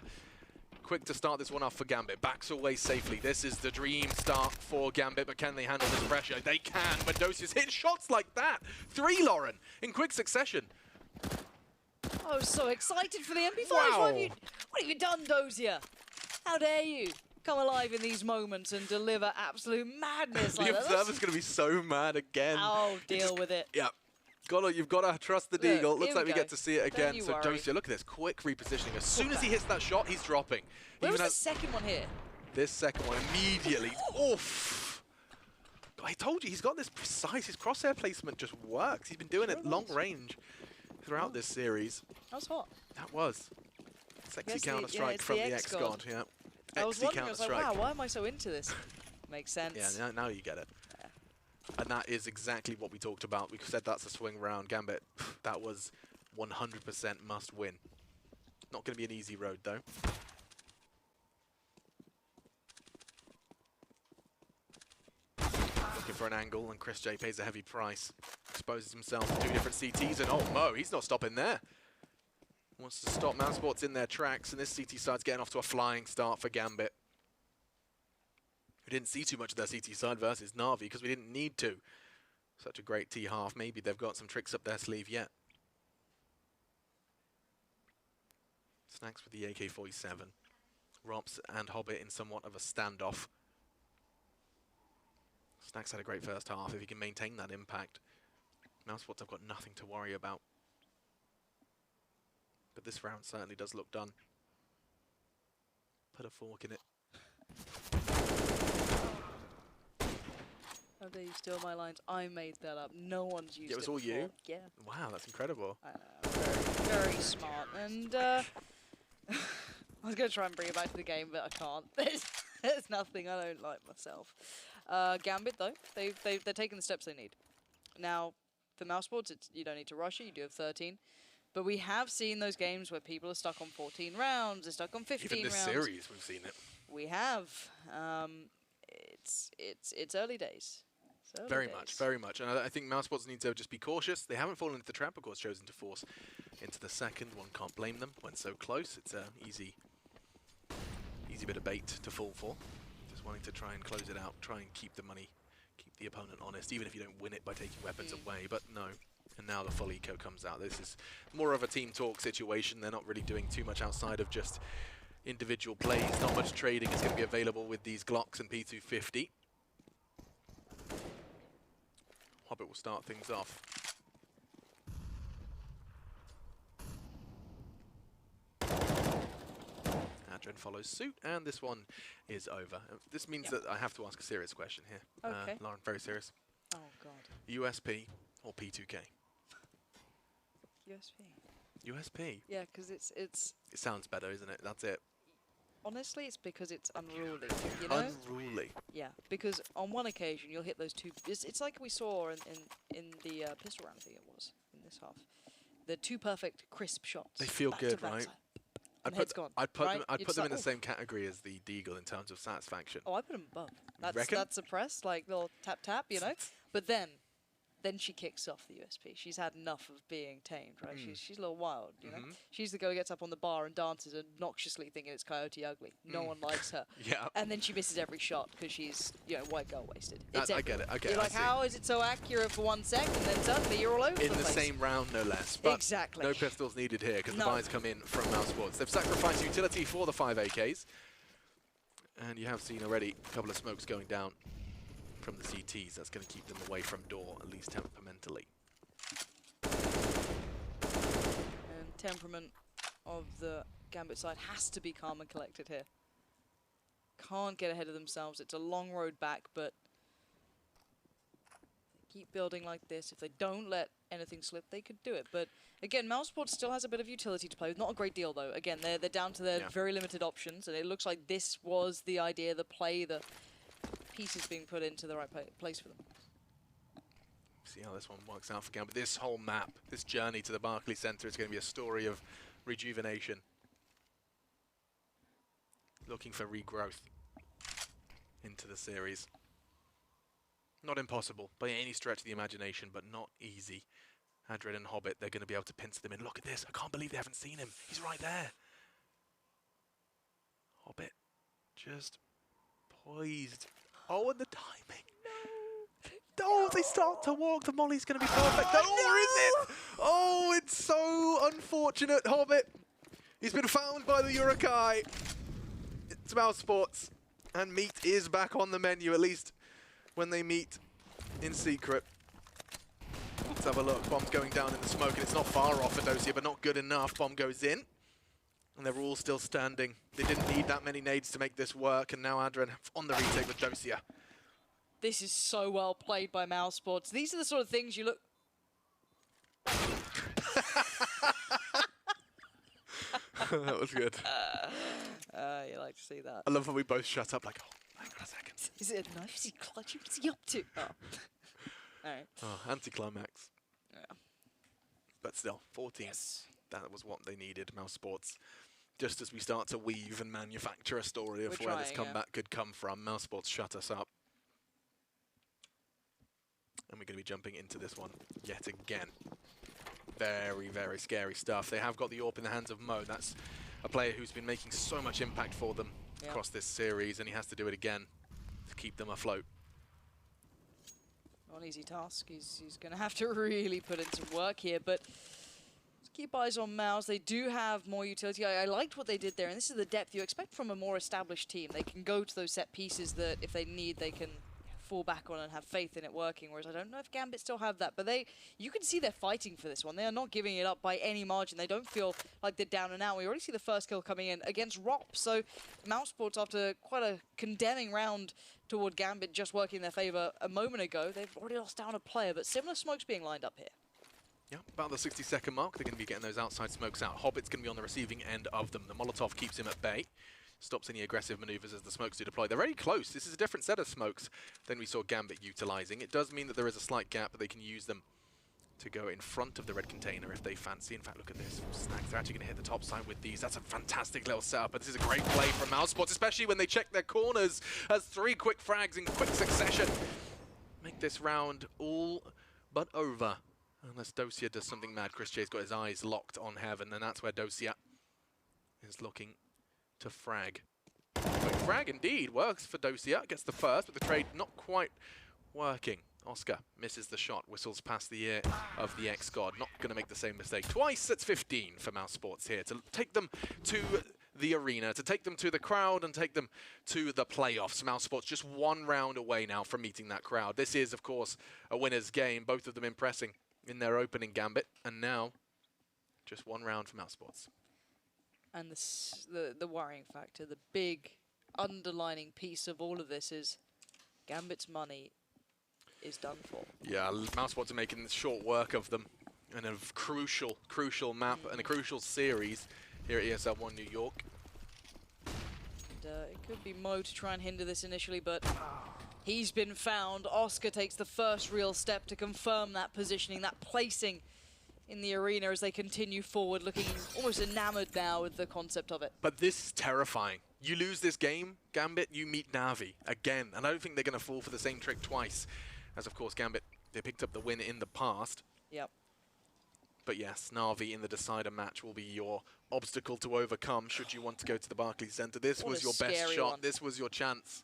Quick to start this one off for Gambit. Backs away safely. This is the dream start for Gambit, but can they handle this pressure? They can, when Dosia's hit shots like that. 3, Lauren, in quick succession. I was so excited for the MP5s. Wow. What have you done, Dozier? How dare you come alive in these moments and deliver absolute madness like The that? observer's going to be so mad again. I'll deal with it. Yeah. You've got to trust the Look, Deagle. Looks here like we we go. get to see it Don't again. you So worry. Dosia, look at this quick repositioning. As soon as he hits that shot, he's dropping. Where was Even the second one here? this second one immediately. Oof. I told you, he's got this precise. His crosshair placement just works. He's been doing it long range throughout this series. That was hot. That was sexy Yes, the- Counter-Strike it's from the the X-God. X-God. Yeah. I was XD wondering, I was like, Counter-Strike. wow, why am I so into this? Makes sense. Yeah, now you get it. And that is exactly what we talked about. We said that's a swing round. Gambit, that was 100% must win. Not going to be an easy road, though. Looking for an angle, and Chris J pays a heavy price. Exposes himself to 2 different CTs, and oh, Mo, he's not stopping there. Wants to stop mousesports in their tracks, and this CT side's getting off to a flying start for Gambit. We didn't see too much of their CT side versus Na'Vi because we didn't need to. Such a great T-half. Maybe they've got some tricks up their sleeve yet. Snacks with the AK-47. Rops and Hobbit in somewhat of a standoff. Snack's had a great first half. If he can maintain that impact, mousesports have got nothing to worry about. But this round certainly does look done. Put a fork in it. How dare you steal my lines? I made that up. No one's used it. It was all before. you? Yeah. Wow, that's incredible. I know. Very, very smart. And I was going to try and bring it back to the game, but I can't. There's nothing I don't like myself. Gambit, though, they're taking the steps they need. Now, for mousesports, you don't need to rush it. You do have 13. But we have seen those games where people are stuck on 14 rounds, they're stuck on 15 Even this rounds. series, we've seen it. We have. It's early days. It's early Very days. much, very much. And I think mousesports need to just be cautious. They haven't fallen into the trap, of course, chosen to force into the second. One can't blame them. Went so close. It's an easy bit of bait to fall for. Just wanting to try and close it out, try and keep the money, keep the opponent honest, even if you don't win it by taking weapons away. But no. And now the full eco comes out. This is more of a team talk situation. They're not really doing too much outside of just individual plays. Not much trading is going to be available with these Glocks and P250. Hobbit will start things off. Adrian follows suit, and this one is over. This means that I have to ask a serious question here. Okay. Lauren, very serious. Oh, God. USP or P2K? USP. USP. Yeah, because it's It sounds better, isn't it? That's it. honestly, it's because it's unruly, you know? Unruly. Yeah, because on one occasion you'll hit those two. It's like we saw in the pistol round, I think it was, in this half. The two perfect, crisp shots. They feel back good, to back right? side. And head's gone. I'd put right? them. I'd You're put just them like, in the "Oh." same category as the Deagle in terms of satisfaction. Oh, I put them above. Reckon? That's a press, like little tap tap, you know. But then she kicks off the USP. She's had enough of being tamed, right? She's a little wild, you know. She's the girl who gets up on the bar and dances obnoxiously, thinking it's Coyote Ugly. No one likes her. Yeah. And then she misses every shot because she's, white girl wasted. I It's get it. I get You're it. like, I see. how is it so accurate for 1 second? Then suddenly you're all over In the the place. same round, no less. But Exactly. no pistols needed here because No. the buys come in from mousesports. They've sacrificed utility for the 5 AKs. And you have seen already a couple of smokes going down from the CTs. That's going to keep them away from door, at least temperamentally. And temperament of the Gambit side has to be calm and collected here. Can't get ahead of themselves. It's a long road back, but keep building like this. If they don't let anything slip, they could do it. But again, mousesports still has a bit of utility to play with. Not a great deal, though. Again, they're down to their very limited options, and it looks like this was the idea, the play, the pieces being put into the right place for them. See how this one works out for Gambit. This whole map, this journey to the Barclays Centre is going to be a story of rejuvenation. Looking for regrowth into the series. Not impossible by any stretch of the imagination, but not easy. Adred and Hobbit, they're going to be able to pincer them in. Look at this. I can't believe they haven't seen him. He's right there. Hobbit just poised. Oh, and the timing. Oh, they start to walk. The molly's going to be perfect. Oh, or is it? Oh, it's so unfortunate, Hobbit. He's been found by the Urukai. It's mousesports. And meat is back on the menu, at least when they meet in secret. Let's have a look. Bomb's going down in the smoke, and it's not far off Adosia, but not good enough. Bomb goes in. And they're all still standing. They didn't need that many nades to make this work, and now Adrian on the retake with Dosia. This is so well played by mousesports. These are the sort of things you look... That was good. You like to see that. I love when we both shut up like, oh, hang on a second. Is it a knife? Is he clutching? What's he up to? Oh. All right. Oh, anticlimax. Yeah. But still, 14. Yes. That was what they needed, mousesports. Just as we start to weave and manufacture a story of We're where this trying, comeback could come from, mousesports shut us up. And we're going to be jumping into this one yet again. Very, very scary stuff. They have got the AWP in the hands of Mo. That's a player who's been making so much impact for them across this series, and he has to do it again to keep them afloat. Not an easy task. He's going to have to really put in some work here, but Keep eyes on Mouse. They do have more utility. I liked what they did there, and this is the depth you expect from a more established team. They can go to those set pieces that, if they need, they can fall back on and have faith in it working, whereas I don't know if Gambit still have that. But you can see they're fighting for this one. They are not giving it up by any margin. They don't feel like they're down and out. We already see the first kill coming in against Rop. So mousesports, after quite a condemning round toward Gambit just working in their favor a moment ago, they've already lost down a player, but similar smokes being lined up here. Yeah, about the 60-second mark, they're going to be getting those outside smokes out. Hobbit's going to be on the receiving end of them. The Molotov keeps him at bay, stops any aggressive maneuvers as the smokes do deploy. They're very close. This is a different set of smokes than we saw Gambit utilizing. It does mean that there is a slight gap, but they can use them to go in front of the red container if they fancy. In fact, look at this. Snags, they're actually going to hit the top side with these. That's a fantastic little setup, but this is a great play from mousesports, especially when they check their corners as 3 quick frags in quick succession. Make this round all but over. Unless Dosia does something mad. ChrisJ's got his eyes locked on heaven, and that's where Dosia is looking to frag. Quick frag indeed works for Dosia. Gets the first, but the trade not quite working. Oscar misses the shot, whistles past the ear of the ex-god. Not going to make the same mistake twice. That's 15 for mousesports here to take them to the arena, to take them to the crowd and take them to the playoffs. mousesports just 1 round away now from meeting that crowd. This is, of course, a winner's game. Both of them impressing in their opening Gambit, and now just 1 round for mousesports. And the worrying factor, the big underlining piece of all of this is Gambit's money is done for. Yeah, mousesports are making short work of them, and a crucial map and a crucial series here at ESL One New York. And, it could be Mo to try and hinder this initially, but he's been found. Oscar takes the first real step to confirm that positioning, that placing in the arena as they continue forward, looking almost enamored now with the concept of it. But this is terrifying. You lose this game, Gambit, you meet Na'Vi again, and I don't think they're going to fall for the same trick twice. As of course Gambit, they picked up the win in the past. Yep. But yes, Na'Vi in the decider match will be your obstacle to overcome should you want to go to the Barclays Center. This was your best shot. One. This was your chance.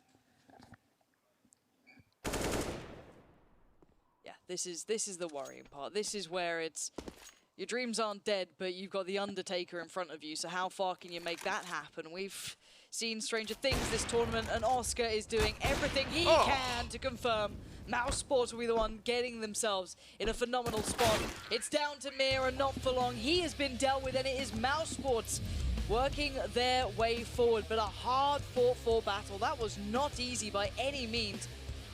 Yeah, this is the worrying part. This is where it's your dreams aren't dead, but you've got the Undertaker in front of you. So how far can you make that happen? We've seen stranger things this tournament, and Oscar is doing everything he can to confirm mousesports will be the one getting themselves in a phenomenal spot. It's down to Mir, and not for long. He has been dealt with, and it is mousesports working their way forward. But a hard-fought-for battle. That was not easy by any means.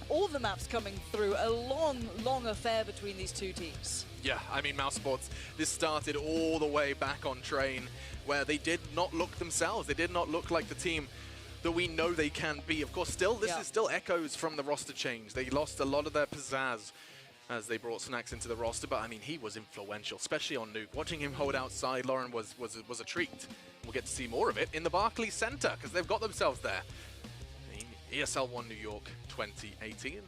All the maps coming through. A long affair between these two teams. Yeah, I mean, mousesports, this started all the way back on train, where they did not look themselves. They did not look like the team that we know they can be. Of course, this is still echoes from the roster change. They lost a lot of their pizzazz as they brought Snacks into the roster, but I mean, he was influential, especially on Nuke. Watching him hold outside Lauren was a treat. We'll get to see more of it in the Barclays Center, because they've got themselves there. ESL One New York 2018.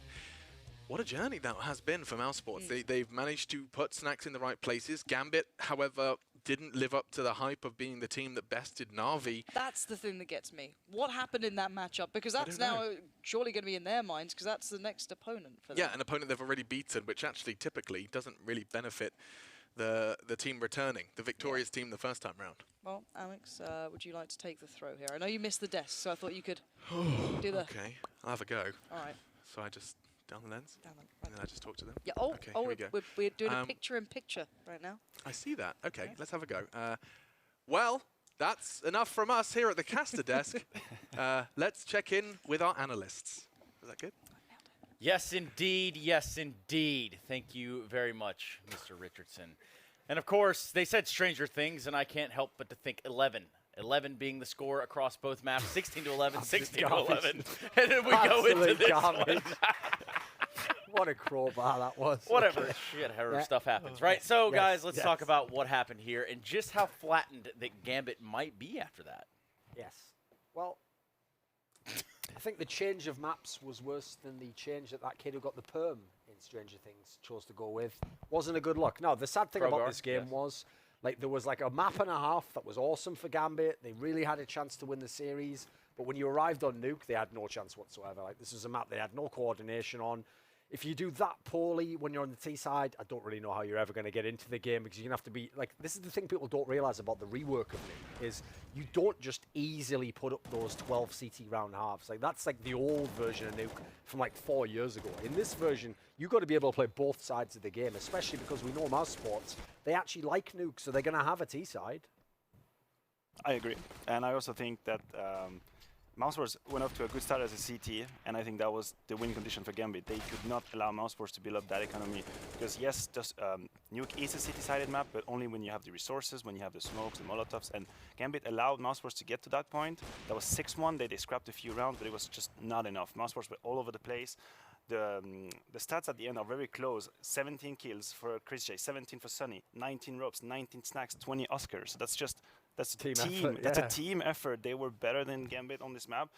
What a journey that has been for mousesports. They've managed to put Snacks in the right places. Gambit, however, didn't live up to the hype of being the team that bested Na'Vi. That's the thing that gets me. What happened in that matchup? Because that's now surely going to be in their minds, because that's the next opponent for them. Yeah, an opponent they've already beaten, which actually typically doesn't really benefit the team returning, the victorious team the first time round. Well, Alex, would you like to take the throw here? I know you missed the desk, so I thought you could do the... Okay, I'll have a go. All right. So I just... down the lens? Down the, right. And then I just talk to them? Yeah, okay, here we go. We're doing a picture-in-picture right now. I see that. Okay, let's have a go. Well, that's enough from us here at the caster desk. Let's check in with our analysts. Is that good? Yes, indeed. Yes, indeed. Thank you very much, Mr. Richardson. And of course, they said stranger things, and I can't help but to think 11. 11 being the score across both maps, 16 to 11, 16 to 11. And then we go into this one. What a crowbar that was. Whatever shit, stuff happens, right? So, guys, let's talk about what happened here and just how flattened that Gambit might be after that. Yes. Well, I think the change of maps was worse than the change that kid who got the perm in Stranger Things chose to go with. Wasn't a good look. No, the sad thing about this game was, like, there was like a map and a half that was awesome for Gambit. They really had a chance to win the series. But when you arrived on Nuke, they had no chance whatsoever. Like, this was a map they had no coordination on. if you do that poorly when you're on the T side, I don't really know how you're ever going to get into the game, because you're going to have to be, like, this is the thing people don't realize about the rework of Nuke, is you don't just easily put up those 12 CT round halves. Like, that's like the old version of Nuke from like 4 years ago. In this version, you've got to be able to play both sides of the game, especially because we know mousesports, they actually like Nuke, so they're going to have a T side. I agree. And I also think that mousesports went off to a good start as a CT, and I think that was the win condition for Gambit. They could not allow mousesports to build up that economy, because yes, just Nuke is a city-sided map, but only when you have the resources, when you have the smokes, the molotovs, and Gambit allowed mousesports to get to that point. That was 6-1. They scrapped a few rounds, but it was just not enough. Mousesports were all over the place. The stats at the end are very close. 17 kills for Chris J, 17 for Sunny, 19 ropes, 19 snacks, 20 Oscars. So that's a team effort. That's a team effort. They were better than Gambit on this map,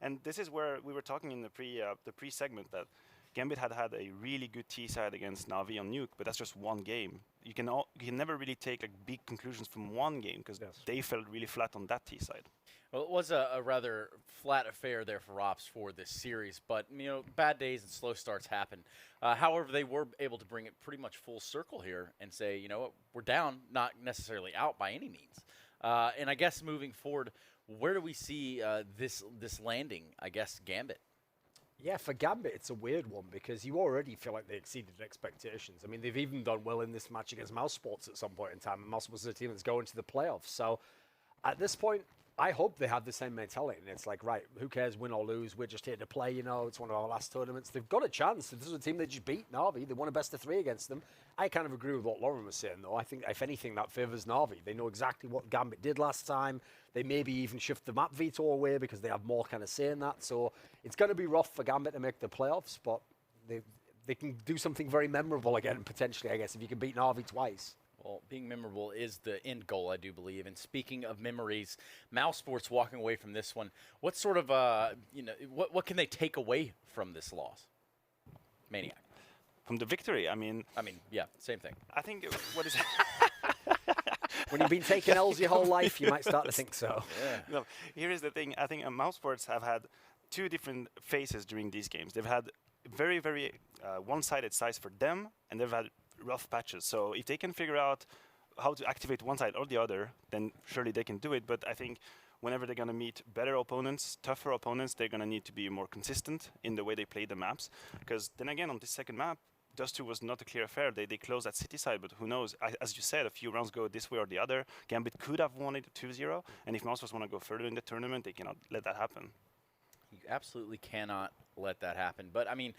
and this is where we were talking in the pre-segment that Gambit had a really good T side against Na'Vi on Nuke, but that's just one game. You can never really take like big conclusions from one game, because they felt really flat on that T side. Well, it was a rather flat affair there for Ops for this series, but bad days and slow starts happen. However, they were able to bring it pretty much full circle here and say, you know what, we're down, not necessarily out by any means. And I guess moving forward, where do we see this landing, I guess, Gambit? Yeah, for Gambit, it's a weird one, because you already feel like they exceeded expectations. I mean, they've even done well in this match against mousesports at some point in time, and mousesports is a team that's going to the playoffs. So at this point, I hope they have the same mentality, and it's like, right, who cares, win or lose, we're just here to play, it's one of our last tournaments. They've got a chance. This is a team that just beat Na'Vi. They won a best of 3 against them. I kind of agree with what Lauren was saying, though. I think, if anything, that favours Na'Vi. They know exactly what Gambit did last time. They maybe even shift the map veto away because they have more kind of say in that. So it's going to be rough for Gambit to make the playoffs, but they can do something very memorable again, potentially, I guess, if you can beat Na'Vi twice. Well, being memorable is the end goal, I do believe. And speaking of memories, mousesports walking away from this one, what sort of, what can they take away from this loss? Maniac. From the victory, I mean, yeah, same thing. I think what is when you've been taking L's your whole life, you might start to think so. Yeah. No, here is the thing. I think mousesports have had 2 different phases during these games. They've had very, very one-sided sides for them, and they've had rough patches. So if they can figure out how to activate one side or the other, then surely they can do it. But I think whenever they're going to meet better opponents, tougher opponents, they're going to need to be more consistent in the way they play the maps. Because then again, on this second map, Dust 2 was not a clear affair. They closed that city side, but who knows? As you said, a few rounds go this way or the other. Gambit could have won it 2-0, and if mousesports want to go further in the tournament, they cannot let that happen. You absolutely cannot let that happen. But, I mean,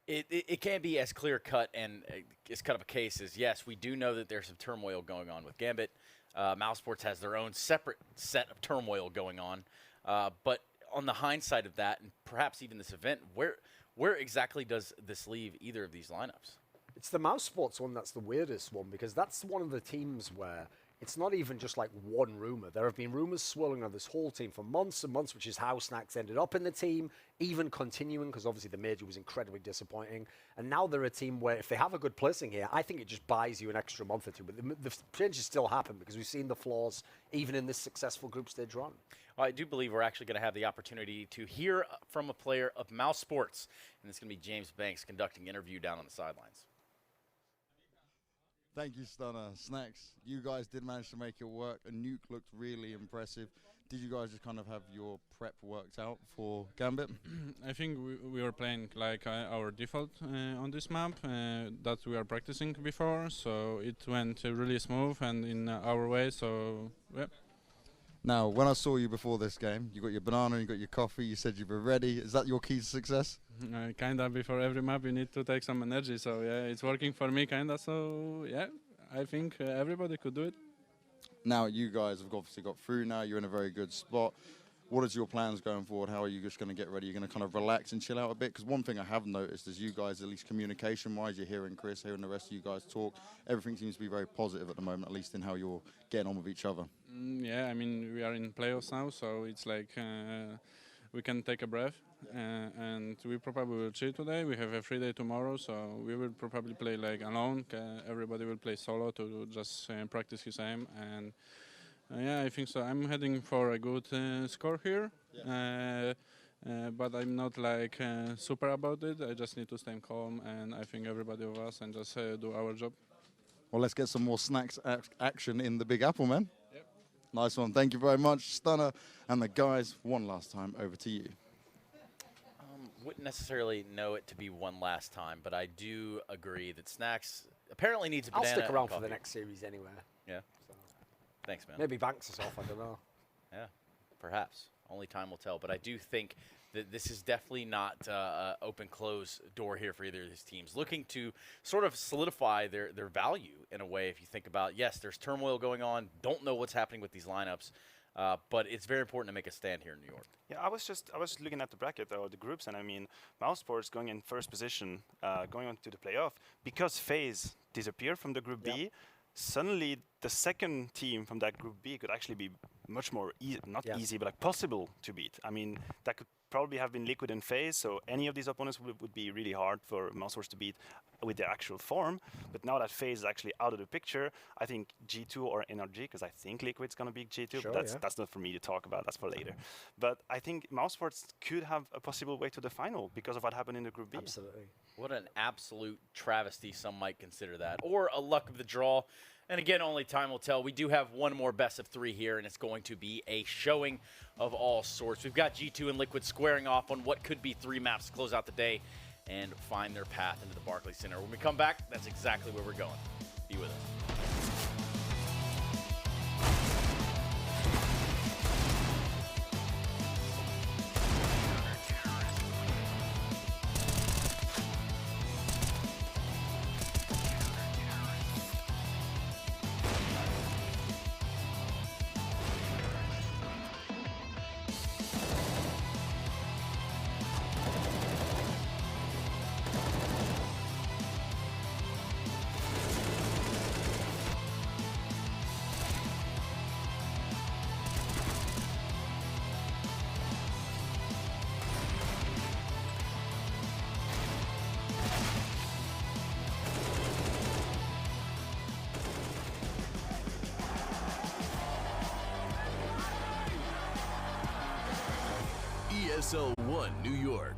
it can't be as clear-cut and as cut of a case as, yes, we do know that there's some turmoil going on with Gambit. mousesports has their own separate set of turmoil going on. But on the hindsight of that, and perhaps even this event, where exactly does this leave either of these lineups? It's the mousesports one that's the weirdest one, because that's one of the teams where it's not even just like one rumor. There have been rumors swirling on this whole team for months and months, which is how Snacks ended up in the team, even continuing, because obviously the major was incredibly disappointing. And now they're a team where if they have a good placing here, I think it just buys you an extra month or two. But the changes still happen, because we've seen the flaws even in this successful group stage run. Well, I do believe we're actually going to have the opportunity to hear from a player of mousesports, and it's going to be James Banks conducting an interview down on the sidelines. Thank you, Stunner. Snacks, you guys did manage to make it work. A Nuke looked really impressive. Did you guys just kind of have your prep worked out for Gambit? I think we were playing like our default on this map that we are practicing before, so it went really smooth and in our way, so yeah. Now, when I saw you before this game, you got your banana, you got your coffee, you said you were ready. Is that your key to success? Kinda, before every map you need to take some energy, so yeah, it's working for me kinda, so yeah, I think everybody could do it. Now, you guys have obviously got through now, you're in a very good spot. What is your plans going forward? How are you just going to get ready? You're going to kind of relax and chill out a bit? Because one thing I have noticed is you guys, at least communication-wise, you're hearing Chris, hearing the rest of you guys talk. Everything seems to be very positive at the moment, at least in how you're getting on with each other. Yeah, I mean, we are in playoffs now, so it's like we can take a breath. And we probably will chill today. We have a free day tomorrow, so we will probably play like alone. Everybody will play solo to just practice his aim. And yeah, I think so. I'm heading for a good score here. Yeah. but I'm not like super about it. I just need to stay calm, and I think everybody of us and just do our job. Well, let's get some more snacks action in the Big Apple, man. Yep. Nice one. Thank you very much, Stunner. And the guys, one last time, over to you. Wouldn't necessarily know it to be one last time, but I do agree that Snacks apparently needs a I'll banana stick and around for coffee. the next series anyway. Yeah. So Thanks, man. maybe Banks us off, I don't know. Yeah, perhaps. Only time will tell. But I do think that this is definitely not an open-close door here for either of these teams. Looking to sort of solidify their value in a way, if you think about, yes, there's turmoil going on, don't know what's happening with these lineups, but it's very important to make a stand here in New York. Yeah, I was just looking at the bracket or the groups, and I mean, mousesports going in first position, going on to the playoff, because FaZe disappeared from the Group B. Suddenly, the second team from that Group B could actually be much more easy, but like possible to beat. I mean, that could probably have been Liquid and FaZe, so any of these opponents would be really hard for mousesports to beat with their actual form. But now that FaZe is actually out of the picture, I think G2 or NRG, because I think Liquid's going to beat G2, Sure, but that's not for me to talk about, that's for later. But I think mousesports could have a possible way to the final because of what happened in the Group B. Absolutely. What an absolute travesty, some might consider that, or a luck of the draw. And again, only time will tell. We do have one more best of 3 here, and it's going to be a showing of all sorts. We've got G2 and Liquid squaring off on what could be 3 maps to close out the day and find their path into the Barclays Center. When we come back, that's exactly where we're going. Be with us. ESL One New York.